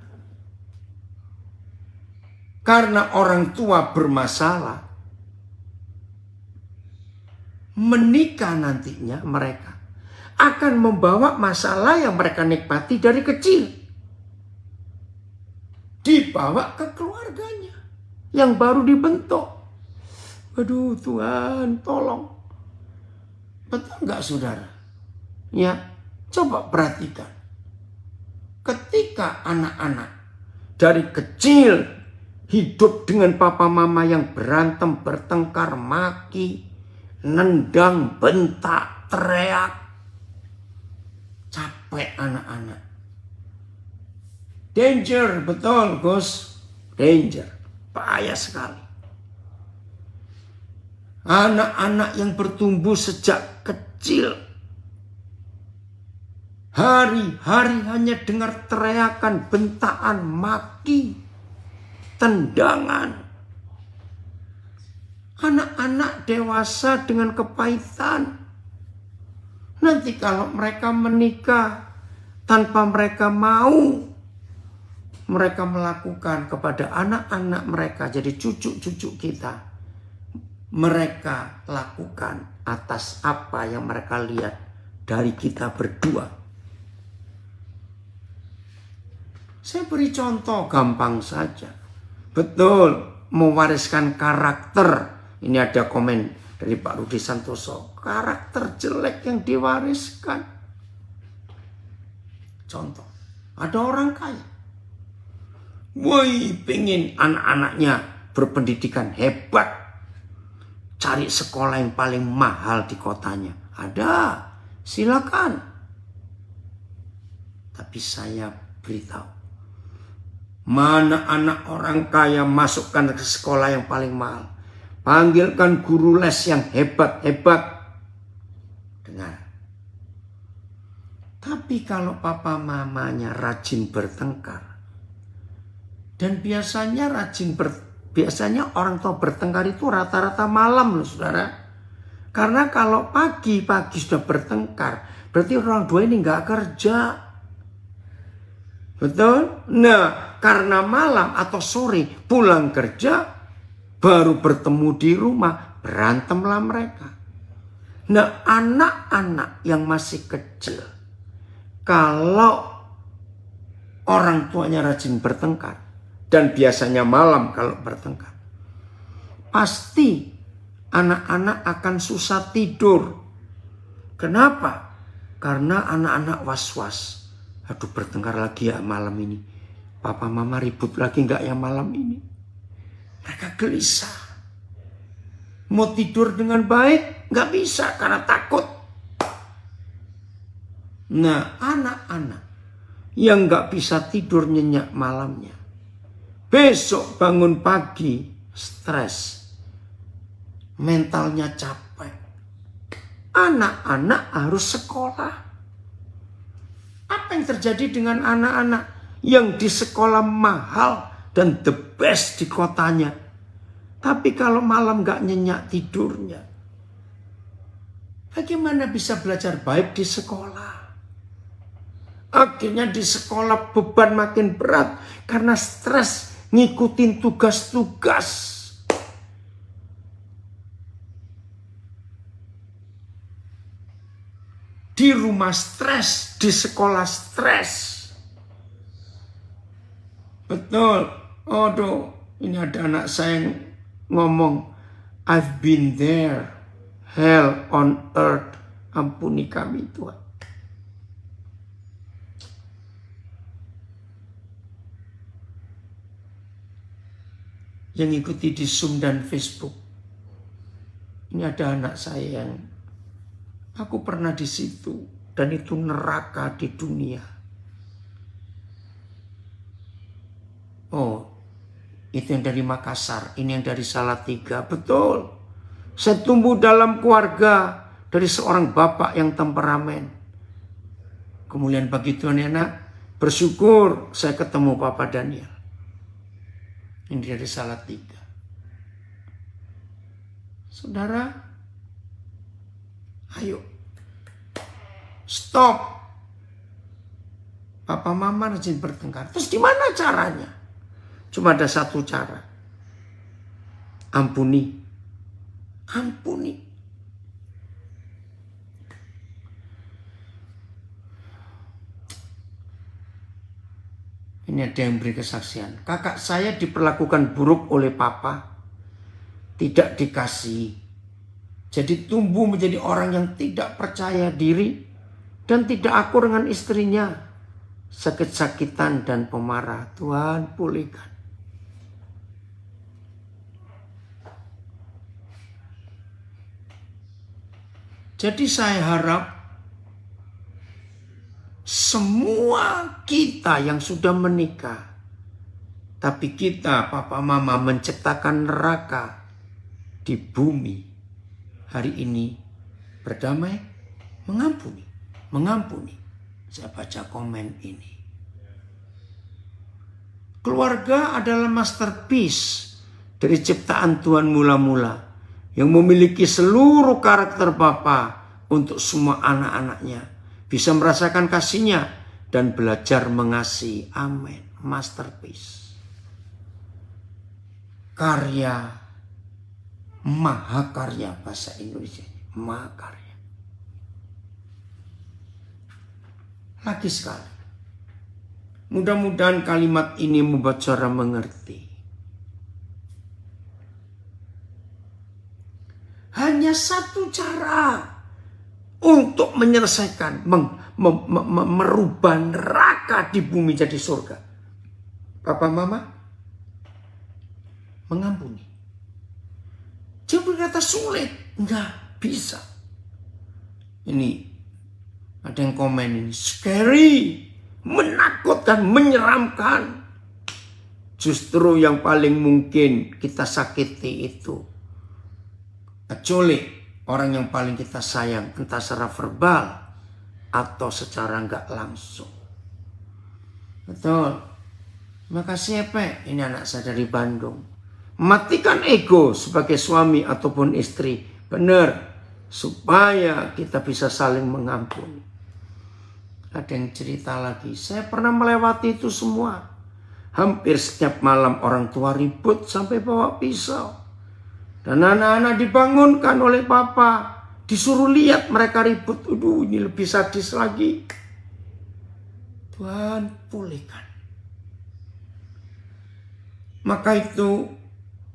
karena orang tua bermasalah, menikah nantinya mereka akan membawa masalah yang mereka nikmati dari kecil, dibawa ke keluarganya yang baru dibentuk. Aduh Tuhan, tolong. Betul nggak saudara? Ya, coba perhatikan. Ketika anak-anak dari kecil hidup dengan papa mama yang berantem, bertengkar, maki, nendang, bentak, teriak, capek anak-anak. Danger, betul Gus. Danger, bahaya sekali. Anak-anak yang bertumbuh sejak kecil, hari-hari hanya dengar teriakan, bentaan, maki, tendangan. Anak-anak dewasa dengan kepahitan. Nanti kalau mereka menikah tanpa mereka mau, mereka melakukan kepada anak-anak mereka, jadi cucu-cucu kita, mereka lakukan atas apa yang mereka lihat dari kita berdua. Saya beri contoh gampang saja. Betul, mewariskan karakter. Ini ada komen dari Pak Rudi Santoso. Karakter jelek yang diwariskan. Contoh, ada orang kaya. Woi, pengen anak-anaknya berpendidikan hebat. Cari sekolah yang paling mahal di kotanya. Ada, silakan. Tapi saya beritahu, mana anak orang kaya masukkan ke sekolah yang paling mahal. Panggilkan guru les yang hebat-hebat. Dengar. Tapi kalau papa mamanya rajin bertengkar. Dan biasanya biasanya orang tua bertengkar itu rata-rata malam loh saudara. Karena kalau pagi-pagi sudah bertengkar, berarti orang dua ini nggak kerja. Betul? Nah, karena malam atau sore pulang kerja, baru bertemu di rumah, berantemlah mereka. Nah, anak-anak yang masih kecil, kalau orang tuanya rajin bertengkar, dan biasanya malam kalau bertengkar, pasti anak-anak akan susah tidur. Kenapa? Karena anak-anak was-was. Aduh, bertengkar lagi ya malam ini. Papa mama ribut lagi nggak ya malam ini? Mereka gelisah. Mau tidur dengan baik nggak bisa karena takut. Nah, anak-anak yang nggak bisa tidur nyenyak malamnya, besok bangun pagi stres, mentalnya capek. Anak-anak harus sekolah. Apa yang terjadi dengan anak-anak yang di sekolah mahal dan the best di kotanya, tapi kalau malam gak nyenyak tidurnya, bagaimana bisa belajar baik di sekolah? Akhirnya di sekolah beban makin berat karena stres ngikutin tugas-tugas. Di rumah stres, di sekolah stres. Betul. Aduh, ini ada anak saya yang ngomong, I've been there, hell on earth. Ampuni kami Tuhan. Yang ikuti di Zoom dan Facebook. Ini ada anak saya yang aku pernah di situ, dan itu neraka di dunia. Oh, itu yang dari Makassar, ini yang dari Salatiga. Betul. Saya tumbuh dalam keluarga dari seorang bapak yang temperamen. Kemudian bagi Tuhan ya nak, bersyukur saya ketemu Papa Daniel. Ini dari Salatiga. Saudara, ayo, stop. Papa mama rajin bertengkar. Terus gimana caranya? Cuma ada satu cara. Ampuni. Ampuni. Ini ada yang beri kesaksian. Kakak saya diperlakukan buruk oleh papa. Tidak dikasih. Jadi tumbuh menjadi orang yang tidak percaya diri dan tidak akur dengan istrinya. Sakit-sakitan dan pemarah. Tuhan pulihkan. Jadi saya harap semua kita yang sudah menikah, tapi kita papa mama menciptakan neraka di bumi, hari ini berdamai, mengampuni, mengampuni. Saya baca komen ini. Keluarga adalah masterpiece dari ciptaan Tuhan mula-mula yang memiliki seluruh karakter Bapa untuk semua anak-anaknya. Bisa merasakan kasihnya dan belajar mengasihi. Amin. Masterpiece. Karya, mahakarya bahasa Indonesia. Mahakarya. Lagi sekali. Mudah-mudahan kalimat ini membuat saudara mengerti. Hanya satu cara untuk menyelesaikan, merubah neraka di bumi jadi surga. Papa mama, mengampuni. Jangan berkata sulit, enggak bisa. Ini ada yang komen ini, scary, menakutkan, menyeramkan. Justru yang paling mungkin kita sakiti itu, kecuali orang yang paling kita sayang, entah secara verbal atau secara enggak langsung. Betul. Makasih ya Pak, ini anak saya dari Bandung. Matikan ego sebagai suami ataupun istri. Benar, supaya kita bisa saling mengampuni. Ada yang cerita lagi, saya pernah melewati itu semua. Hampir setiap malam orang tua ribut sampai bawa pisau. Dan anak-anak dibangunkan oleh papa. Disuruh lihat mereka ribut. Aduh, ini lebih sadis lagi. Tuhan pulihkan. Maka itu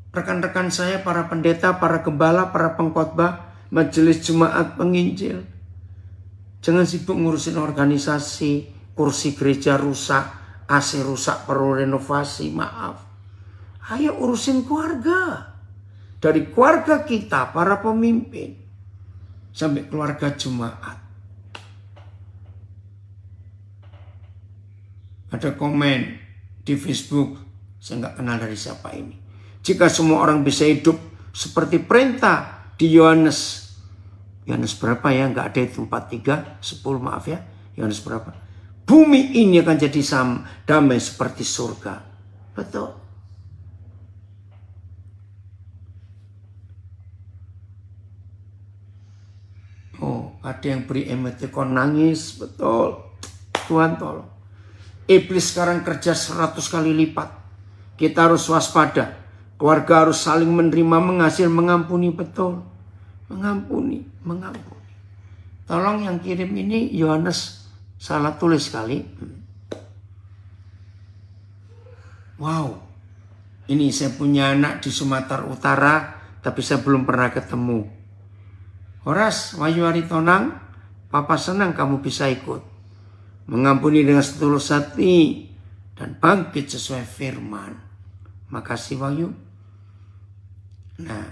rekan-rekan saya, para pendeta, para gembala, para pengkhotbah, majelis jemaat penginjil, jangan sibuk ngurusin organisasi, kursi gereja rusak, AC rusak perlu renovasi, maaf. Ayo urusin keluarga. Dari keluarga kita, para pemimpin, sampai keluarga jemaat. Ada komen di Facebook, saya nggak kenal dari siapa ini. Jika semua orang bisa hidup seperti perintah di Yohanes berapa ya? Nggak ada itu, 4:3, 10 maaf ya. Yohanes berapa? Bumi ini akan jadi damai seperti surga. Betul. Oh, ada yang beri emoticon nangis, betul. Tuhan tolong. Iblis sekarang kerja 100 kali lipat. Kita harus waspada. Keluarga harus saling menerima, mengasihi, mengampuni, betul. Mengampuni. Tolong yang kirim ini Yohanes salah tulis kali. Wow. Ini saya punya anak di Sumatera Utara, tapi saya belum pernah ketemu. Horas, Wahyu Aritonang, Papa senang kamu bisa ikut. Mengampuni dengan setulus hati dan bangkit sesuai firman. Makasih Wahyu. Nah,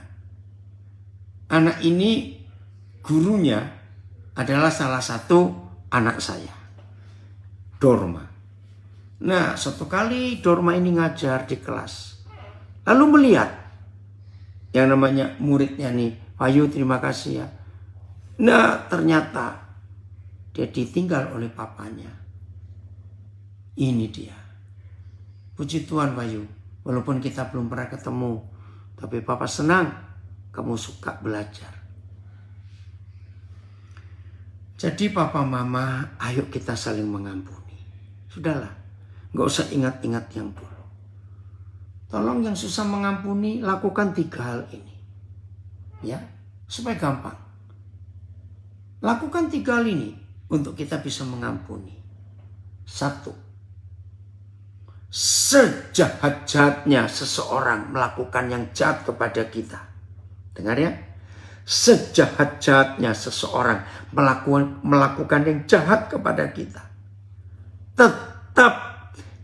anak ini gurunya adalah salah satu anak saya, Dorma. Nah, suatu kali Dorma ini ngajar di kelas. Lalu melihat yang namanya muridnya nih, Wahyu terima kasih ya. Nah, ternyata dia ditinggal oleh papanya. Ini dia. Puji Tuhan Wahyu, walaupun kita belum pernah ketemu, tapi Papa senang kamu suka belajar. Jadi Papa Mama, ayo kita saling mengampuni. Sudahlah, gak usah ingat-ingat yang dulu. Tolong yang susah mengampuni, lakukan 3 hal ini. Ya, supaya gampang. Lakukan 3 hal ini untuk kita bisa mengampuni. 1. Sejahat-jahatnya seseorang melakukan yang jahat kepada kita. Dengar ya. Sejahat-jahatnya seseorang melakukan yang jahat kepada kita. Tetap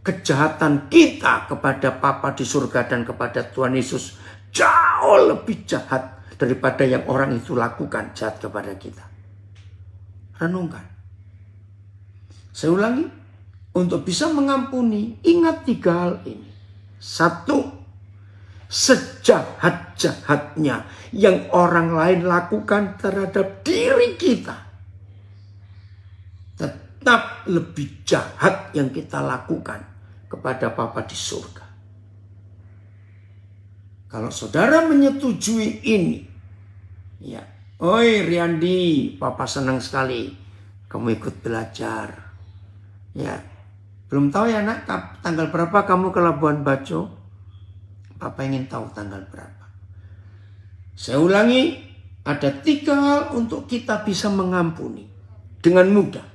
kejahatan kita kepada Bapa di surga dan kepada Tuhan Yesus jauh lebih jahat daripada yang orang itu lakukan jahat kepada kita. Renungkan. Saya ulangi. Untuk bisa mengampuni, ingat 3 hal ini. 1. Sejahat-jahatnya yang orang lain lakukan terhadap diri kita, tetap lebih jahat yang kita lakukan kepada Bapa di surga. Kalau saudara menyetujui ini, ya, oi Riyandi, Papa senang sekali kamu ikut belajar. Ya, belum tahu ya nak, tanggal berapa kamu ke Labuan Bajo? Papa ingin tahu tanggal berapa. Saya ulangi, ada 3 hal untuk kita bisa mengampuni dengan mudah.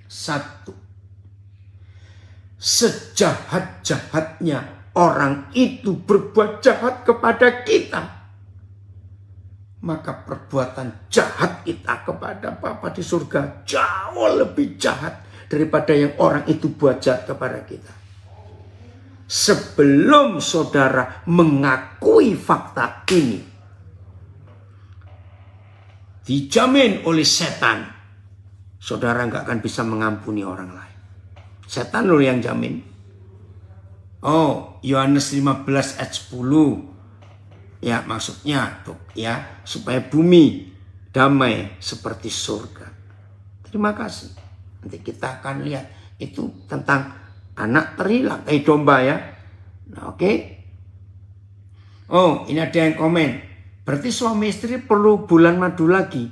1. Sejahat-jahatnya orang itu berbuat jahat kepada kita, maka perbuatan jahat kita kepada Bapa di surga jauh lebih jahat daripada yang orang itu buat jahat kepada kita. Sebelum saudara mengakui fakta ini, dijamin oleh setan, saudara nggak akan bisa mengampuni orang lain. Setan loh yang jamin. Oh, Yohanes 15 ayat 10. Ya, maksudnya tuh ya, supaya bumi damai seperti surga. Terima kasih. Nanti kita akan lihat itu tentang anak terhilang kayak domba ya. Nah, oke. Oh, ini ada yang komen. Berarti suami istri perlu bulan madu lagi.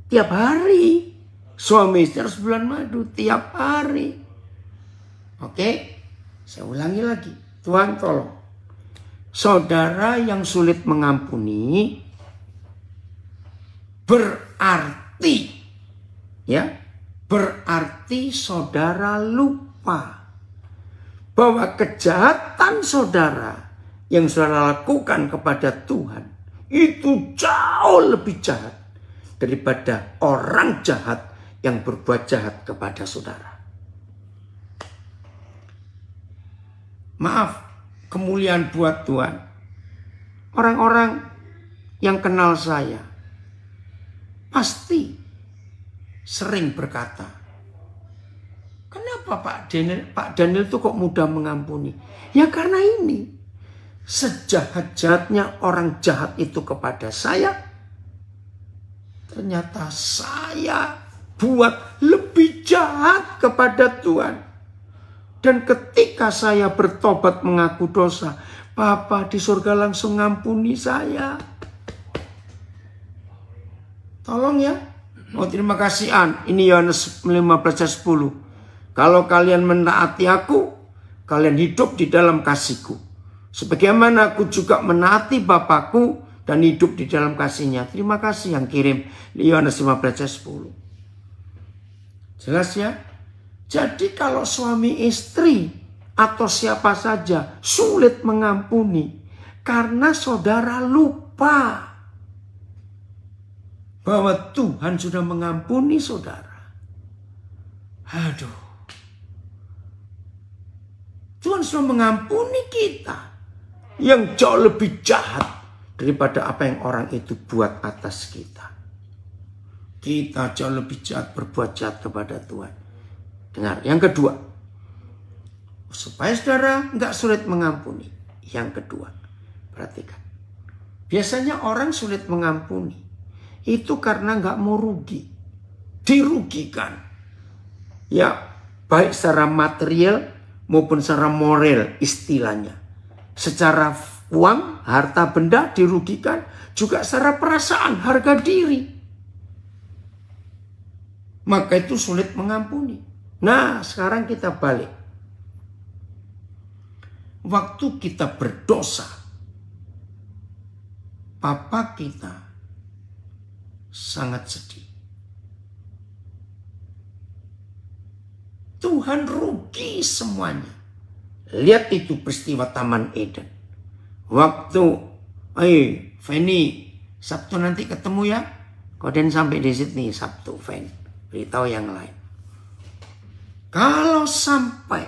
Tiap hari. Suami istri harus bulan madu tiap hari. Oke. Saya ulangi lagi. Tuhan tolong. Saudara yang sulit mengampuni berarti ya, berarti saudara lupa bahwa kejahatan saudara yang saudara lakukan kepada Tuhan itu jauh lebih jahat daripada orang jahat yang berbuat jahat kepada saudara. Maaf, kemuliaan buat Tuhan. Orang-orang yang kenal saya pasti sering berkata, kenapa Pak Daniel itu kok mudah mengampuni? Ya karena ini, sejahat-jahatnya orang jahat itu kepada saya, ternyata saya buat lebih jahat kepada Tuhan. Dan ketika saya bertobat mengaku dosa, Bapa di surga langsung ngampuni saya. Tolong ya. Oh terima kasih An. Ini Yohanes 15:10. Kalau kalian menaati aku, kalian hidup di dalam kasihku. Sebagaimana aku juga menaati Bapakku dan hidup di dalam kasihnya. Terima kasih yang kirim Yohanes 15:10. Jelas ya? Jadi kalau suami istri atau siapa saja sulit mengampuni karena saudara lupa bahwa Tuhan sudah mengampuni saudara. Aduh. Tuhan sudah mengampuni kita yang jauh lebih jahat daripada apa yang orang itu buat atas kita. Kita jauh lebih jahat berbuat jahat kepada Tuhan. Dengar, yang kedua, supaya saudara nggak sulit mengampuni. Yang kedua, perhatikan. Biasanya orang sulit mengampuni itu karena nggak mau rugi, dirugikan. Ya, baik secara material maupun secara moral istilahnya. Secara uang, harta benda dirugikan, juga secara perasaan, harga diri. Maka itu sulit mengampuni. Nah, sekarang kita balik. Waktu kita berdosa, papa kita sangat sedih. Tuhan rugi semuanya. Lihat itu peristiwa Taman Eden. Waktu, Feni, Sabtu nanti ketemu ya. Koden sampai di Sydney Sabtu, Feni. Beritahu yang lain. Kalau sampai,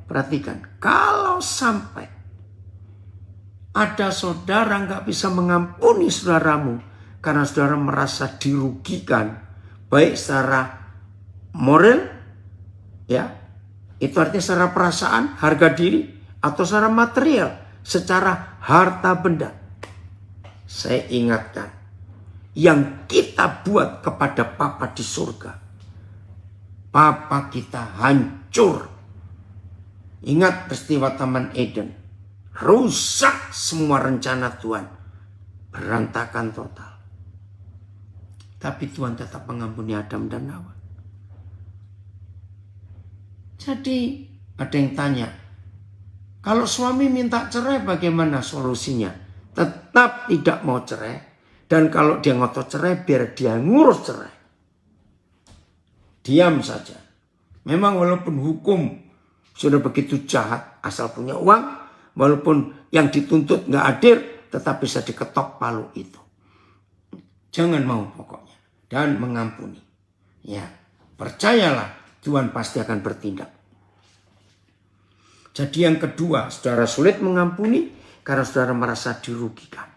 perhatikan, kalau sampai ada saudara nggak bisa mengampuni saudaramu karena saudara merasa dirugikan, baik secara moral, ya, itu artinya secara perasaan, harga diri, atau secara material, secara harta benda. Saya ingatkan, yang kita buat kepada Papa di surga, Papa kita hancur. Ingat peristiwa Taman Eden. Rusak semua rencana Tuhan. Berantakan total. Tapi Tuhan tetap mengampuni Adam dan Hawa. Jadi ada yang tanya, kalau suami minta cerai bagaimana solusinya? Tetap tidak mau cerai. Dan kalau dia ngotot cerai, biar dia ngurus cerai. Diam saja. Memang walaupun hukum sudah begitu jahat, asal punya uang, walaupun yang dituntut nggak hadir, tetap bisa diketok palu itu. Jangan mau pokoknya. Dan mengampuni. Ya, percayalah Tuhan pasti akan bertindak. Jadi yang kedua, saudara sulit mengampuni karena saudara merasa dirugikan.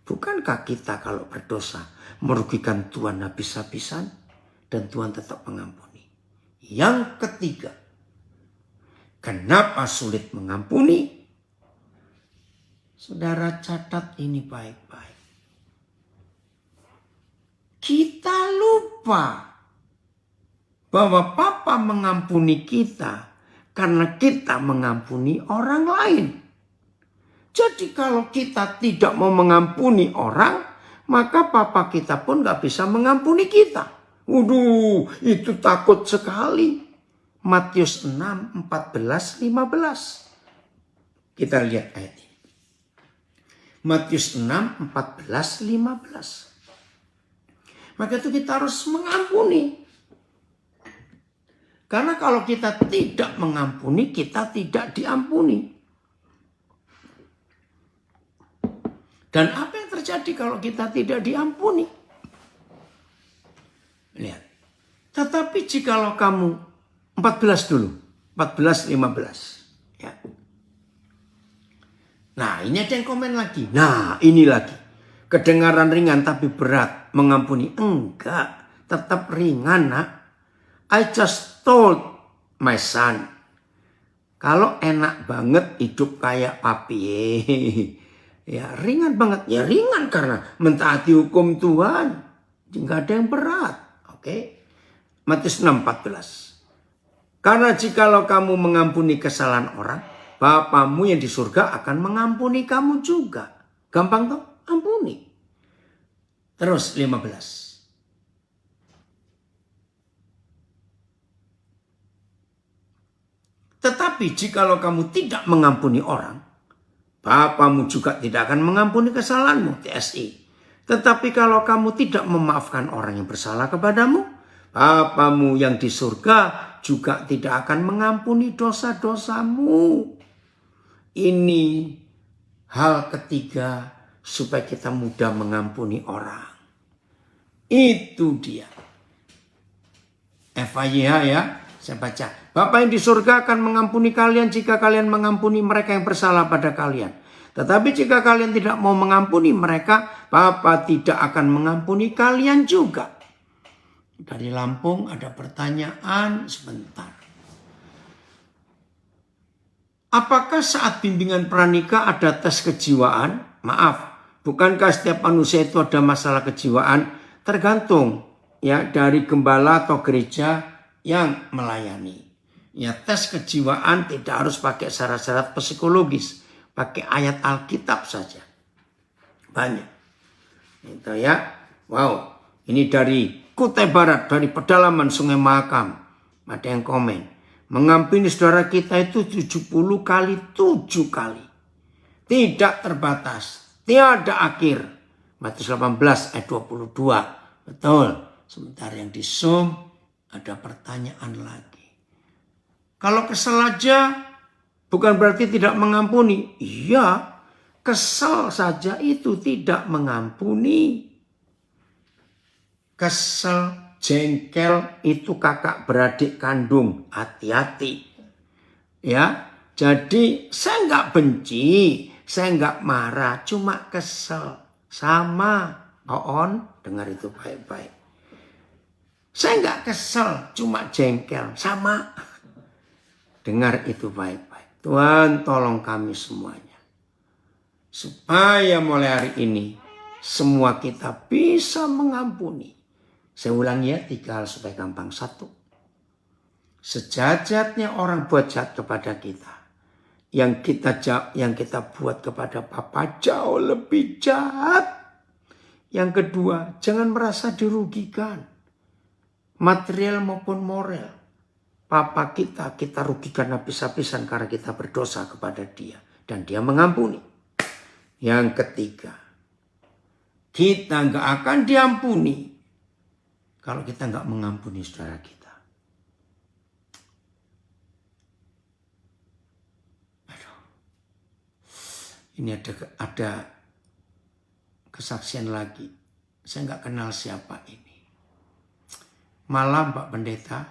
Bukankah kita kalau berdosa merugikan Tuhan habis-habisan? Dan Tuhan tetap mengampuni. Yang ketiga, kenapa sulit mengampuni? Saudara catat ini baik-baik. Kita lupa bahwa Papa mengampuni kita karena kita mengampuni orang lain. Jadi kalau kita tidak mau mengampuni orang, maka Papa kita pun gak bisa mengampuni kita. Waduh, itu takut sekali. Matius 6, 14, 15. Kita lihat ayat ini. Matius 6, 14, 15. Maka itu kita harus mengampuni. Karena kalau kita tidak mengampuni, kita tidak diampuni. Dan apa yang terjadi kalau kita tidak diampuni? Lihat. Tetapi jikalau kamu 14 dulu. 14, 15. Ya. Nah, ini ada yang komen lagi. Nah, ini lagi. Kedengaran ringan tapi berat. Mengampuni. Enggak. Tetap ringan, nak. I just told my son. Kalau enak banget hidup kayak papi. Ya ringan banget. Ya ringan karena mentaati hukum Tuhan. Enggak ada yang berat. Oke. Matius 6:14. Karena jikalau kamu mengampuni kesalahan orang, Bapamu yang di surga akan mengampuni kamu juga. Gampang toh? Ampuni. Terus 15. Tetapi jikalau kamu tidak mengampuni orang, Bapamu juga tidak akan mengampuni kesalahanmu. TSI. Tetapi kalau kamu tidak memaafkan orang yang bersalah kepadamu, Bapamu yang di surga juga tidak akan mengampuni dosa-dosamu. Ini hal ketiga supaya kita mudah mengampuni orang. Itu dia. FYH ya, saya baca. Bapa yang di surga akan mengampuni kalian jika kalian mengampuni mereka yang bersalah pada kalian. Tetapi jika kalian tidak mau mengampuni mereka, Bapa tidak akan mengampuni kalian juga. Dari Lampung ada pertanyaan sebentar. Apakah saat bimbingan pranikah ada tes kejiwaan? Maaf, bukankah setiap manusia itu ada masalah kejiwaan? Tergantung ya dari gembala atau gereja yang melayani. Ya, tes kejiwaan tidak harus pakai syarat-syarat psikologis, pakai ayat Alkitab saja. Banyak. Itu ya. Wow, ini dari Kutai Barat, dari pedalaman Sungai Mahakam. Ada yang komen. Mengampuni saudara kita itu 70 kali 7 kali. Tidak terbatas. Tiada akhir. Matius 18 ayat 22. Betul. Sebentar yang di Zoom ada pertanyaan lagi. Kalau kesel aja bukan berarti tidak mengampuni. Iya, kesel saja itu tidak mengampuni. Kesel, jengkel itu kakak beradik kandung. Hati-hati. Ya, jadi saya nggak benci, saya nggak marah, cuma kesel. Sama, Oon, dengar itu baik-baik. Saya nggak kesel, cuma jengkel, sama. Dengar itu baik-baik. Tuhan tolong kami semuanya. Supaya mulai hari ini, semua kita bisa mengampuni. Saya ulangi ya, 3 hal supaya gampang. 1. Sejajarnya orang buat jahat kepada kita. Yang kita buat kepada Bapa jauh lebih jahat. Yang kedua, jangan merasa dirugikan. Material maupun moral. Papa kita rugikan habis-habisan karena kita berdosa kepada dia. Dan dia mengampuni. Yang ketiga, kita nggak akan diampuni kalau kita nggak mengampuni saudara kita. Aduh. Ini ada kesaksian lagi. Saya nggak kenal siapa ini. Malam Pak Pendeta.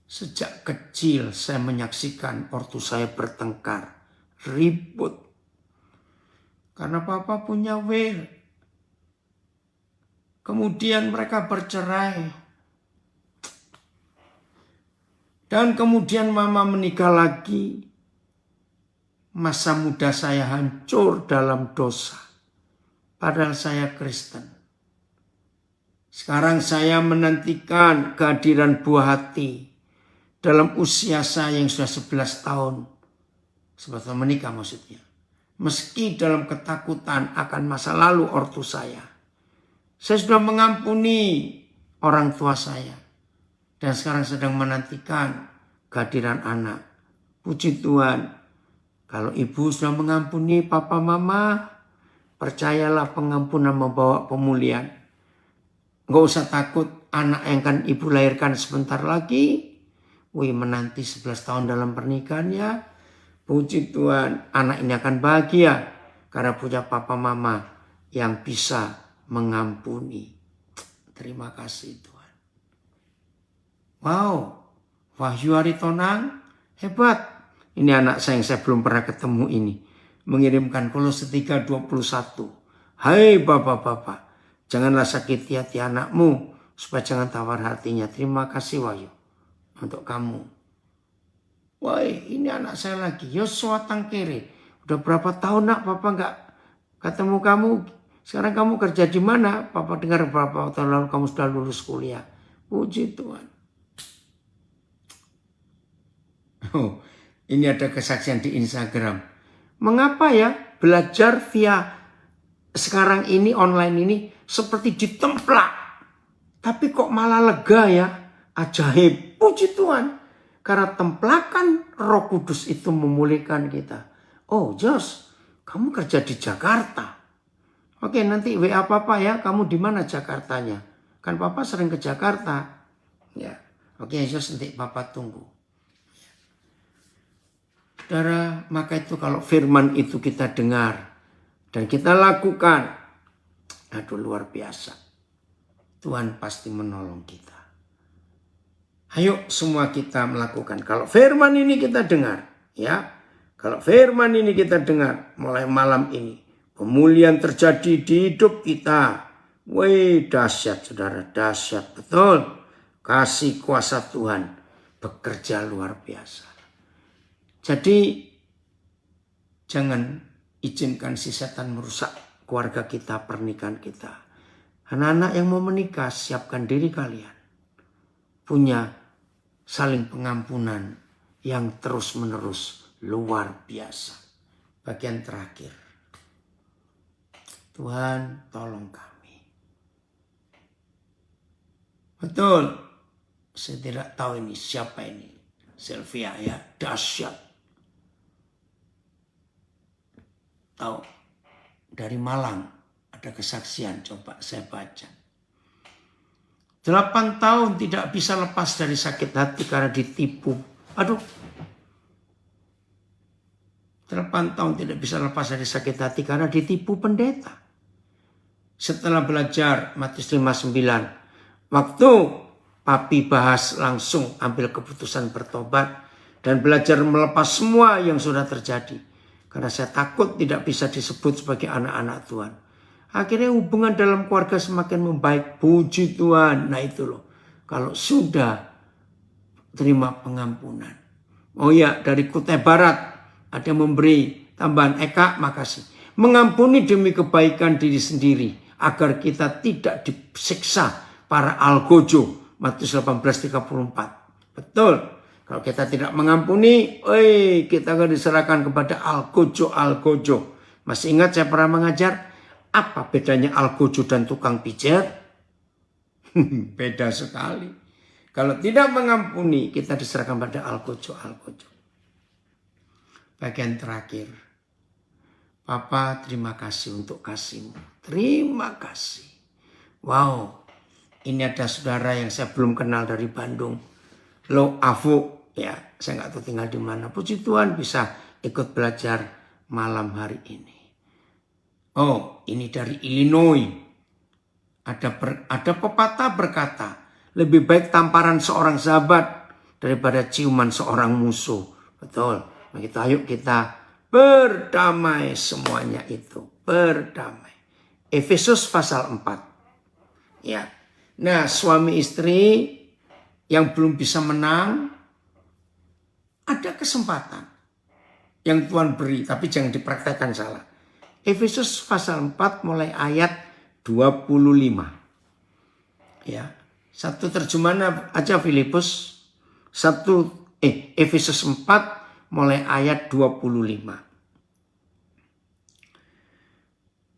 Sejak kecil saya menyaksikan ortu saya bertengkar, ribut. Karena papa punya will. Kemudian mereka bercerai. Dan kemudian mama menikah lagi. Masa muda saya hancur dalam dosa. Padahal saya Kristen. Sekarang saya menantikan kehadiran buah hati. Dalam usia saya yang sudah 11 tahun. Sebelum menikah maksudnya. Meski dalam ketakutan akan masa lalu ortu saya. Saya sudah mengampuni orang tua saya. Dan sekarang sedang menantikan kehadiran anak. Puji Tuhan. Kalau ibu sudah mengampuni papa mama. Percayalah pengampunan membawa pemulihan. Nggak usah takut, anak yang kan ibu lahirkan sebentar lagi. Wih, menanti 11 tahun dalam pernikahannya. Puji Tuhan, anak ini akan bahagia karena punya papa mama yang bisa mengampuni. Terima kasih Tuhan. Wow, Wahyu Aritonang, hebat. Ini anak saya yang saya belum pernah ketemu ini. Mengirimkan Kolose 3:21. Hai bapak-bapak, janganlah sakiti hati anakmu, supaya jangan tawar hatinya. Terima kasih Wahyu, untuk kamu. Wah, ini anak saya lagi, Yosua Tangkere. Udah berapa tahun nak papa nggak ketemu kamu? Sekarang kamu kerja di mana? Papa dengar berapa tahun lalu kamu sudah lulus kuliah. Puji Tuhan. Oh, ini ada kesaksian di Instagram. Mengapa ya belajar via sekarang ini online ini seperti ditemplak. Tapi kok malah lega ya? Ajaib. Puji Tuhan. Karena templakan Roh Kudus itu memulihkan kita. Oh Jos, kamu kerja di Jakarta. Oke, nanti WA Papa ya, kamu di mana Jakartanya? Kan Papa sering ke Jakarta. Ya, oke Jos, nanti Papa tunggu. Saudara, maka itu kalau firman itu kita dengar dan kita lakukan, aduh luar biasa. Tuhan pasti menolong kita. Ayo semua kita melakukan. Kalau firman ini kita dengar, ya. Kalau firman ini kita dengar mulai malam ini, pemulihan terjadi di hidup kita. Wih, dahsyat saudara, dahsyat betul. Kasih kuasa Tuhan bekerja luar biasa. Jadi jangan izinkan si setan merusak keluarga kita, pernikahan kita. Anak-anak yang mau menikah, siapkan diri kalian. Punya saling pengampunan yang terus-menerus luar biasa. Bagian terakhir. Tuhan tolong kami. Betul. Saya tidak tahu ini siapa ini. Sylvia ya, dahsyat. Tahu, dari Malang ada kesaksian, coba saya baca. 8 tahun tidak bisa lepas dari sakit hati karena ditipu. Aduh. 8 tahun tidak bisa lepas dari sakit hati karena ditipu pendeta. Setelah belajar Matius 5:9. Waktu papi bahas langsung ambil keputusan bertobat. Dan belajar melepas semua yang sudah terjadi. Karena saya takut tidak bisa disebut sebagai anak-anak Tuhan. Akhirnya hubungan dalam keluarga semakin membaik. Puji Tuhan. Nah itu loh. Kalau sudah terima pengampunan. Oh ya, dari Kutai Barat ada yang memberi tambahan. Eka, makasih. Mengampuni demi kebaikan diri sendiri. Agar kita tidak disiksa para algojo. Matius 18:34. Betul. Kalau kita tidak mengampuni, kita akan diserahkan kepada algojo. Masih ingat saya pernah mengajar? Apa bedanya algojo dan tukang pijat? Beda sekali. Kalau tidak mengampuni, kita diserahkan pada algojo. Bagian terakhir. Papa, terima kasih untuk kasih-Mu. Terima kasih. Wow, ini ada saudara yang saya belum kenal dari Bandung. Lo Afu, ya saya nggak tahu tinggal di mana. Puji Tuhan bisa ikut belajar malam hari ini. Oh, ini dari Illinois. Ada pepatah berkata, lebih baik tamparan seorang sahabat daripada ciuman seorang musuh. Betul. Begitu, ayo kita berdamai semuanya itu. Berdamai. Efesus pasal 4. Ya. Nah, suami istri yang belum bisa menang, ada kesempatan yang Tuhan beri, tapi jangan dipraktekkan salah. Efesus pasal 4 mulai ayat 25. Ya. Satu terjemahan aja Filipus. Efesus 4 mulai ayat 25.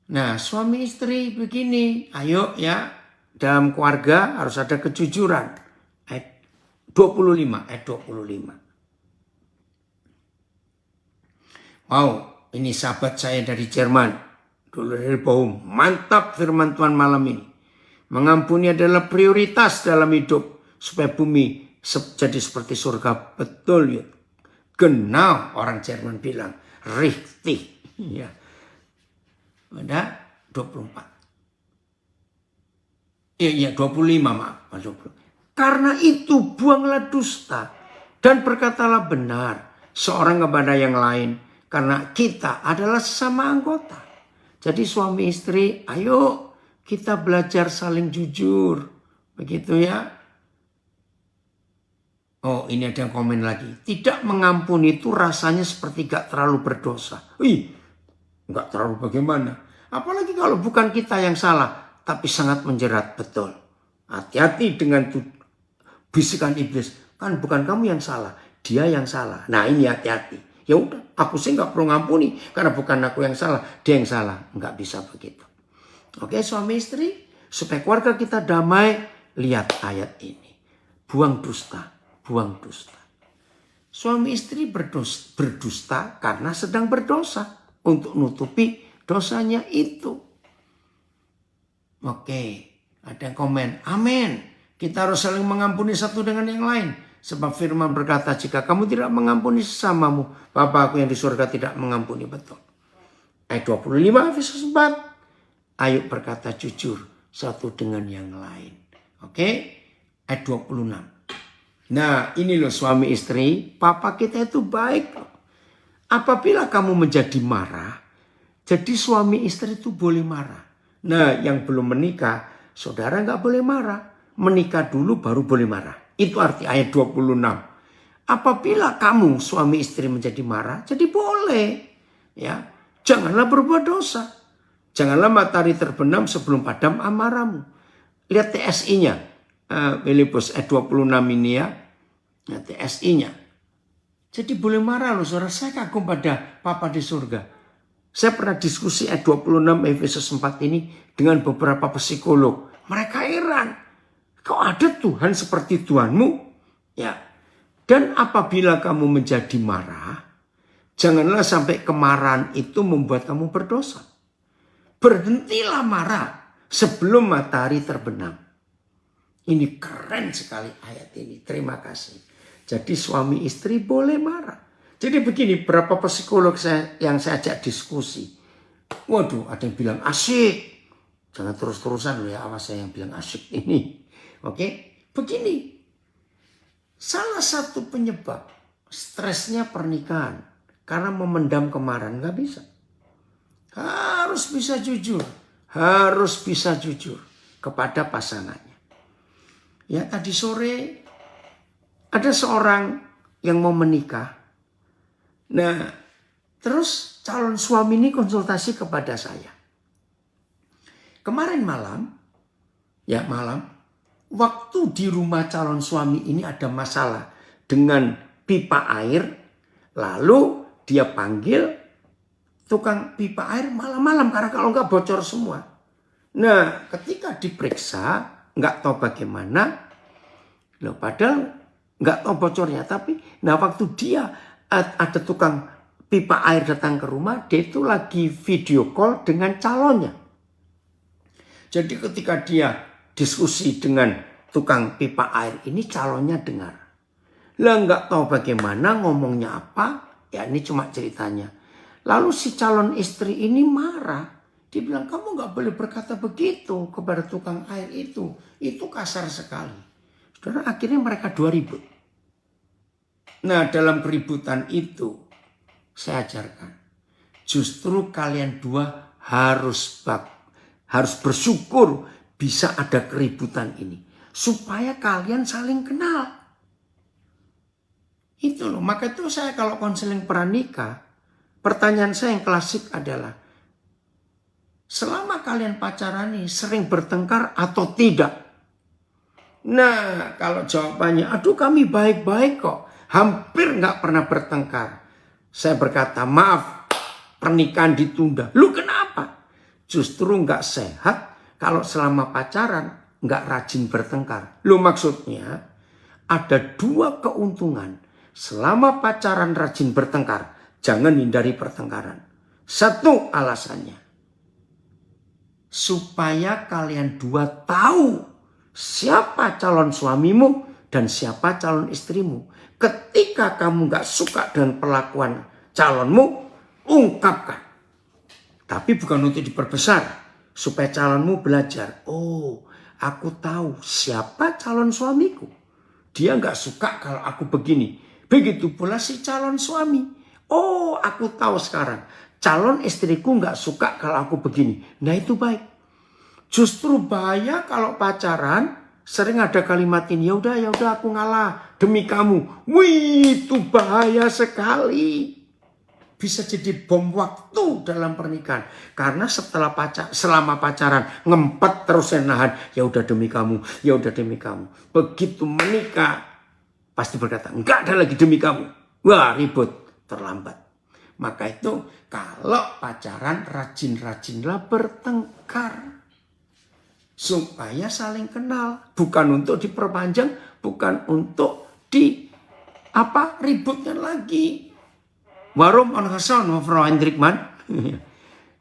Nah, suami istri begini, ayo ya, dalam keluarga harus ada kejujuran. Ayat 25. Wow. Ini sahabat saya dari Jerman. Dulu dari Bohum. Mantap firman Tuhan malam ini. Mengampuni adalah prioritas dalam hidup supaya bumi jadi seperti surga. Betul ya. Genau, orang Jerman bilang richtig. Ya. Ada 24. Iya 25 maaf. 20. Karena itu buanglah dusta dan berkatalah benar seorang kepada yang lain. Karena kita adalah sesama anggota. Jadi suami istri, ayo kita belajar saling jujur. Begitu ya. Oh, ini ada yang komen lagi. Tidak mengampuni itu rasanya seperti gak terlalu berdosa. Gak terlalu bagaimana. Apalagi kalau bukan kita yang salah, tapi sangat menjerat. Betul. Hati-hati dengan bisikan iblis. Kan bukan kamu yang salah, dia yang salah. Nah, ini hati-hati. Ya udah, aku sih gak perlu ngampuni. Karena bukan aku yang salah, dia yang salah. Gak bisa begitu. Oke, suami istri, supaya keluarga kita damai, lihat ayat ini. Buang dusta, buang dusta. Suami istri berdusta karena sedang berdosa untuk nutupi dosanya itu. Oke, ada yang komen, amin. Kita harus saling mengampuni satu dengan yang lain. Sebab firman berkata, jika kamu tidak mengampuni sesamamu, Bapa-Ku yang di surga tidak mengampuni. Betul. Ayat 25, Efesus 4. Ayo berkata jujur satu dengan yang lain. Oke, ayat 26. Nah, ini loh suami istri, papa kita itu baik loh. Apabila kamu menjadi marah, jadi suami istri itu boleh marah. Nah, yang belum menikah, saudara nggak boleh marah. Menikah dulu baru boleh marah. Itu arti ayat 26. Apabila kamu suami istri menjadi marah, jadi boleh. Ya, janganlah berbuat dosa. Janganlah matahari terbenam sebelum padam amarahmu. Lihat TSI-nya. Filipus ayat 26 ini ya. Nah, TSI-nya. Jadi boleh marah loh saudara. Saya kagum pada Papa di surga. Saya pernah diskusi ayat 26 Efesus 4 ini dengan beberapa psikolog. Mereka heran. Kok ada Tuhan seperti Tuhanmu? Ya. Dan apabila kamu menjadi marah, janganlah sampai kemarahan itu membuat kamu berdosa. Berhentilah marah sebelum matahari terbenam. Ini keren sekali ayat ini. Terima kasih. Jadi suami istri boleh marah. Jadi begini, berapa psikolog yang saya ajak diskusi. Waduh, ada yang bilang asik. Jangan terus-terusan loh ya, awas saya yang bilang asik ini. Oke, begini. Salah satu penyebab stresnya pernikahan. Karena memendam kemarahan, nggak bisa. Harus bisa jujur. Harus bisa jujur kepada pasangannya. Ya, tadi sore ada seorang yang mau menikah. Nah, terus calon suami ini konsultasi kepada saya. Kemarin malam, waktu di rumah calon suami ini ada masalah dengan pipa air. Lalu dia panggil tukang pipa air malam-malam karena kalau enggak bocor semua. Nah, ketika diperiksa, enggak tahu bagaimana. Loh, padahal enggak tahu bocornya. Tapi, nah waktu dia ada tukang pipa air datang ke rumah, dia itu lagi video call dengan calonnya. Jadi ketika dia diskusi dengan tukang pipa air ini, calonnya dengar. Lah enggak tahu bagaimana ngomongnya apa, ya ini cuma ceritanya. Lalu si calon istri ini marah. Dia bilang, kamu gak boleh berkata begitu kepada tukang air itu. Itu kasar sekali. Saudara, akhirnya mereka 2 ribut. Nah, dalam keributan itu, saya ajarkan. Justru kalian dua harus bersyukur bisa ada keributan ini. Supaya kalian saling kenal. Itu loh, maka itu saya kalau konseling pranikah, pertanyaan saya yang klasik adalah, selama kalian pacaran ini sering bertengkar atau tidak? Nah, kalau jawabannya, aduh kami baik-baik kok, hampir nggak pernah bertengkar. Saya berkata, maaf, pernikahan ditunda. Lu kenapa? Justru nggak sehat kalau selama pacaran nggak rajin bertengkar. Lu maksudnya, ada 2 keuntungan. Selama pacaran rajin bertengkar, jangan hindari pertengkaran. 1 alasannya. supaya kalian dua tahu siapa calon suamimu dan siapa calon istrimu. Ketika kamu gak suka dengan perlakuan calonmu, ungkapkan. Tapi bukan untuk diperbesar, supaya calonmu belajar. Oh, aku tahu siapa calon suamiku. Dia gak suka kalau aku begini. Begitu pula si calon suami. Oh, aku tahu sekarang. Calon istriku gak suka kalau aku begini. Nah, itu baik. Justru bahaya kalau pacaran sering ada kalimat ini, ya udah aku ngalah demi kamu. Wih, itu bahaya sekali. Bisa jadi bom waktu dalam pernikahan. Karena selama pacaran ngempet terus nahan, ya udah demi kamu, ya udah demi kamu. Begitu menikah pasti berkata, enggak ada lagi demi kamu. Wah, ribut, terlambat. Maka itu kalau pacaran rajin-rajinlah bertengkar. Supaya saling kenal. Bukan untuk diperpanjang. Bukan untuk ributkan lagi. Warum ongeson Frau Hendrikman.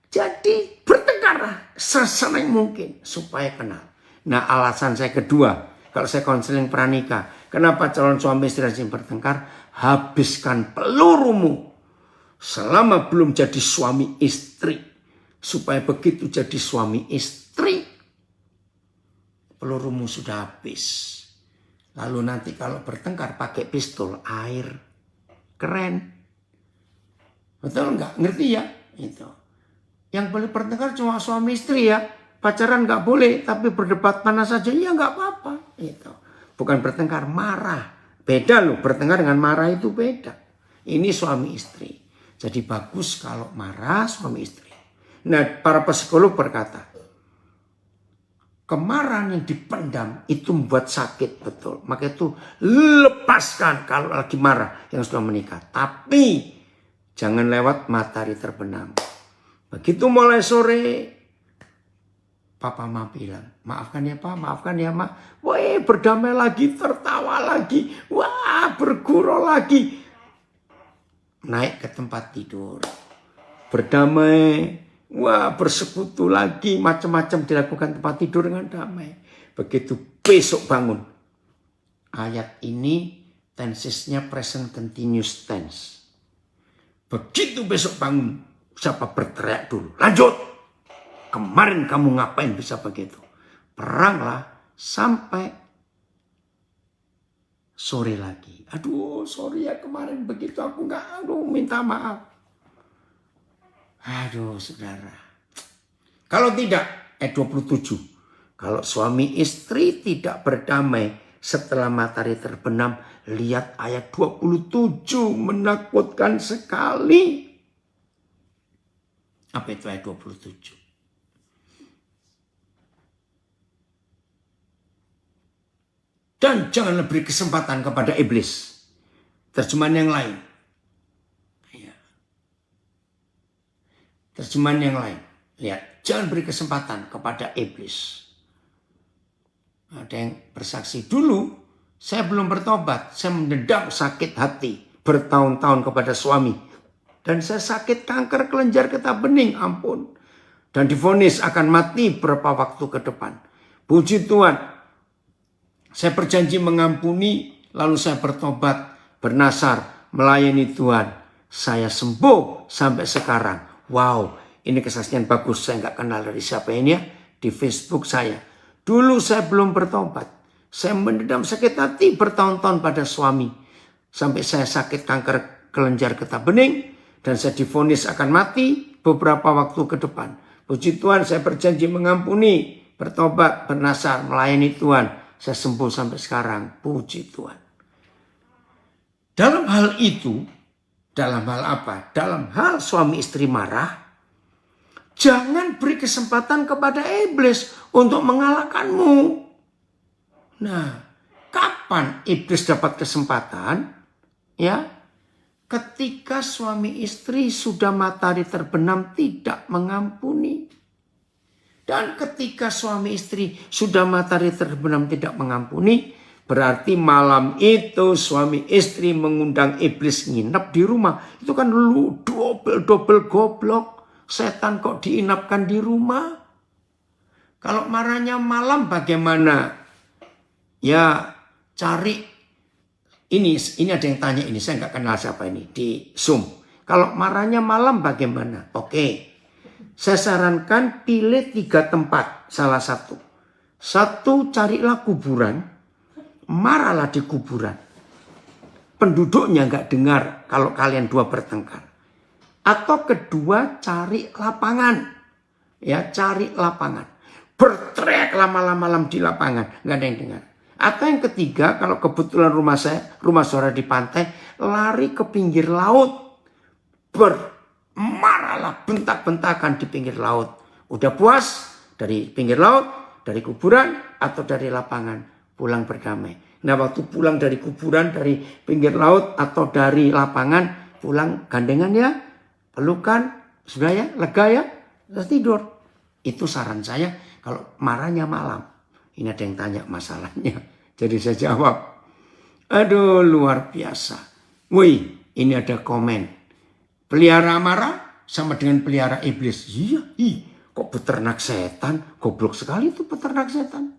Jadi bertengkarlah sesering mungkin. Supaya kenal. Nah, alasan saya kedua. Kalau saya konseling pranikah. Kenapa calon suami istri rajin bertengkar? Habiskan pelurumu. Selama belum jadi suami istri. Supaya begitu jadi suami istri, pelurumu sudah habis. Lalu nanti kalau bertengkar pakai pistol, air. Keren. Betul nggak? Ngerti ya? Itu. Yang boleh bertengkar cuma suami istri ya. Pacaran nggak boleh, tapi berdebat panas saja ya nggak apa-apa. Itu. Bukan bertengkar, marah. Beda loh, bertengkar dengan marah itu beda. Ini suami istri. Jadi bagus kalau marah suami istri. Nah, para psikolog berkata, kemarahan yang dipendam itu membuat sakit, betul. Maka itu lepaskan kalau lagi marah yang sudah menikah. Tapi jangan lewat matahari terbenam. Begitu mulai sore, Papa Ma bilang, maafkan ya Pak, maafkan ya Ma. Wah, berdamai lagi, tertawa lagi. Wah, bergurau lagi. Naik ke tempat tidur. Berdamai. Wah, bersekutu lagi. Macam-macam dilakukan tempat tidur dengan damai. Begitu besok bangun. Ayat ini tensesnya present continuous tense. Begitu besok bangun. Siapa berteriak dulu. Lanjut. Kemarin kamu ngapain bisa begitu? Peranglah sampai sore lagi. Aduh, sorry ya kemarin begitu aku nggak. Aduh, minta maaf. Aduh, saudara. Kalau tidak, 27. Kalau suami istri tidak berdamai setelah matahari terbenam, lihat ayat 27, menakutkan sekali. Apa itu ayat 27? Dan janganlah beri kesempatan kepada iblis. Terjemahan yang lain. Terjemahan yang lain. Lihat, jangan beri kesempatan kepada iblis. Ada yang bersaksi, dulu saya belum bertobat. Saya mendendam sakit hati bertahun-tahun kepada suami. Dan saya sakit kanker kelenjar getah bening, ampun. Dan divonis akan mati beberapa waktu ke depan. Puji Tuhan. Saya berjanji mengampuni, lalu saya bertobat, bernasar, melayani Tuhan. Saya sembuh sampai sekarang. Wow, ini kesaksian bagus. Saya nggak kenal dari siapa ini ya. Di Facebook saya. Dulu saya belum bertobat. Saya mendendam sakit hati bertahun-tahun pada suami. Sampai saya sakit kanker kelenjar getah bening. Dan saya divonis akan mati beberapa waktu ke depan. Puji Tuhan, saya berjanji mengampuni, bertobat, bernasar, melayani Tuhan. Saya sembuh sampai sekarang. Puji Tuhan. Dalam hal itu, dalam hal apa? Dalam hal suami istri marah, jangan beri kesempatan kepada iblis untuk mengalahkanmu. Nah, kapan iblis dapat kesempatan? Ya, ketika suami istri sudah matahari terbenam tidak mengampuni. Dan ketika suami istri sudah matahari terbenam tidak mengampuni, berarti malam itu suami istri mengundang iblis nginep di rumah. Itu kan lu double goblok. Setan kok diinapkan di rumah? Kalau marahnya malam bagaimana? Ya cari, ini ada yang tanya ini, saya nggak kenal siapa ini, di Zoom. Kalau marahnya malam bagaimana? Oke, saya sarankan pilih 3 tempat, salah satu. Satu, carilah kuburan, marahlah di kuburan. Penduduknya nggak dengar kalau kalian dua bertengkar. Atau kedua, cari lapangan. Ya, cari lapangan. Berteriak lama-lama di lapangan, nggak ada yang dengar. Atau yang ketiga, kalau kebetulan rumah saudara di pantai, lari ke pinggir laut. Bermarahlah, bentak-bentakan di pinggir laut. Udah puas dari pinggir laut, dari kuburan, atau dari lapangan, pulang berdamai. Nah, waktu pulang dari kuburan, dari pinggir laut, atau dari lapangan, pulang gandengan ya, pelukan, sudah ya, lega ya, terus tidur. Itu saran saya kalau marahnya malam. Ini ada yang tanya masalahnya. Jadi saya jawab. Aduh, luar biasa. Wih, ini ada komen. Pelihara marah sama dengan pelihara iblis. Iya, kok peternak setan? Goblok sekali itu peternak setan.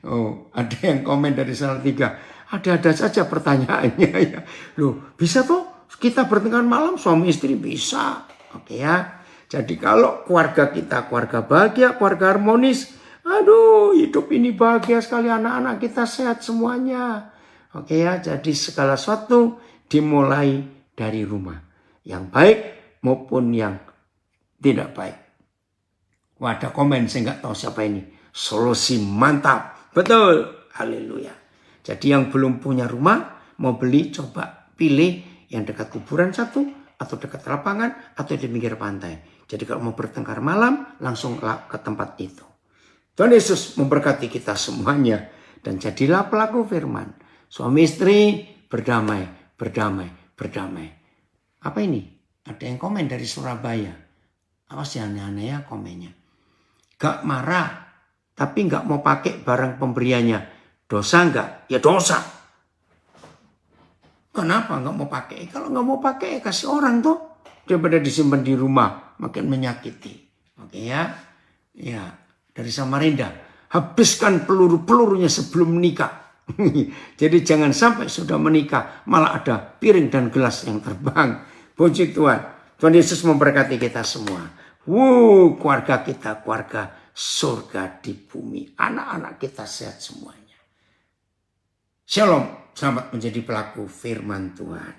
Oh, ada yang komen dari Salatiga. Ada-ada saja pertanyaannya ya. Loh, bisa tuh kita bertengkar malam suami istri bisa. Oke ya. Jadi kalau keluarga kita keluarga bahagia, keluarga harmonis, aduh hidup ini bahagia sekali, anak-anak kita sehat semuanya. Oke ya, jadi segala sesuatu dimulai dari rumah. Yang baik maupun yang tidak baik. Wah, ada komen, saya nggak tahu siapa ini. Solusi mantap. Betul. Haleluya. Jadi yang belum punya rumah, mau beli, coba pilih yang dekat kuburan satu, atau dekat lapangan, atau di pinggir pantai. Jadi kalau mau bertengkar malam, langsung ke tempat itu. Tuhan Yesus memberkati kita semuanya. Dan jadilah pelaku firman. Suami istri berdamai, berdamai, berdamai. Apa ini? Ada yang komen dari Surabaya. Apa sih aneh-aneh ya komennya. Gak marah, tapi gak mau pakai barang pemberiannya. Dosa enggak? Ya dosa. Kenapa gak mau pakai? Kalau gak mau pakai, kasih orang tuh. Daripada disimpan di rumah, makin menyakiti. Oke ya. Ya, dari Samarinda. Habiskan peluru-pelurunya sebelum menikah. Jadi jangan sampai sudah menikah, malah ada piring dan gelas yang terbang. Puji Tuhan. Tuhan Yesus memberkati kita semua. Keluarga kita, keluarga surga di bumi. Anak-anak kita sehat semuanya. Shalom, selamat menjadi pelaku firman Tuhan.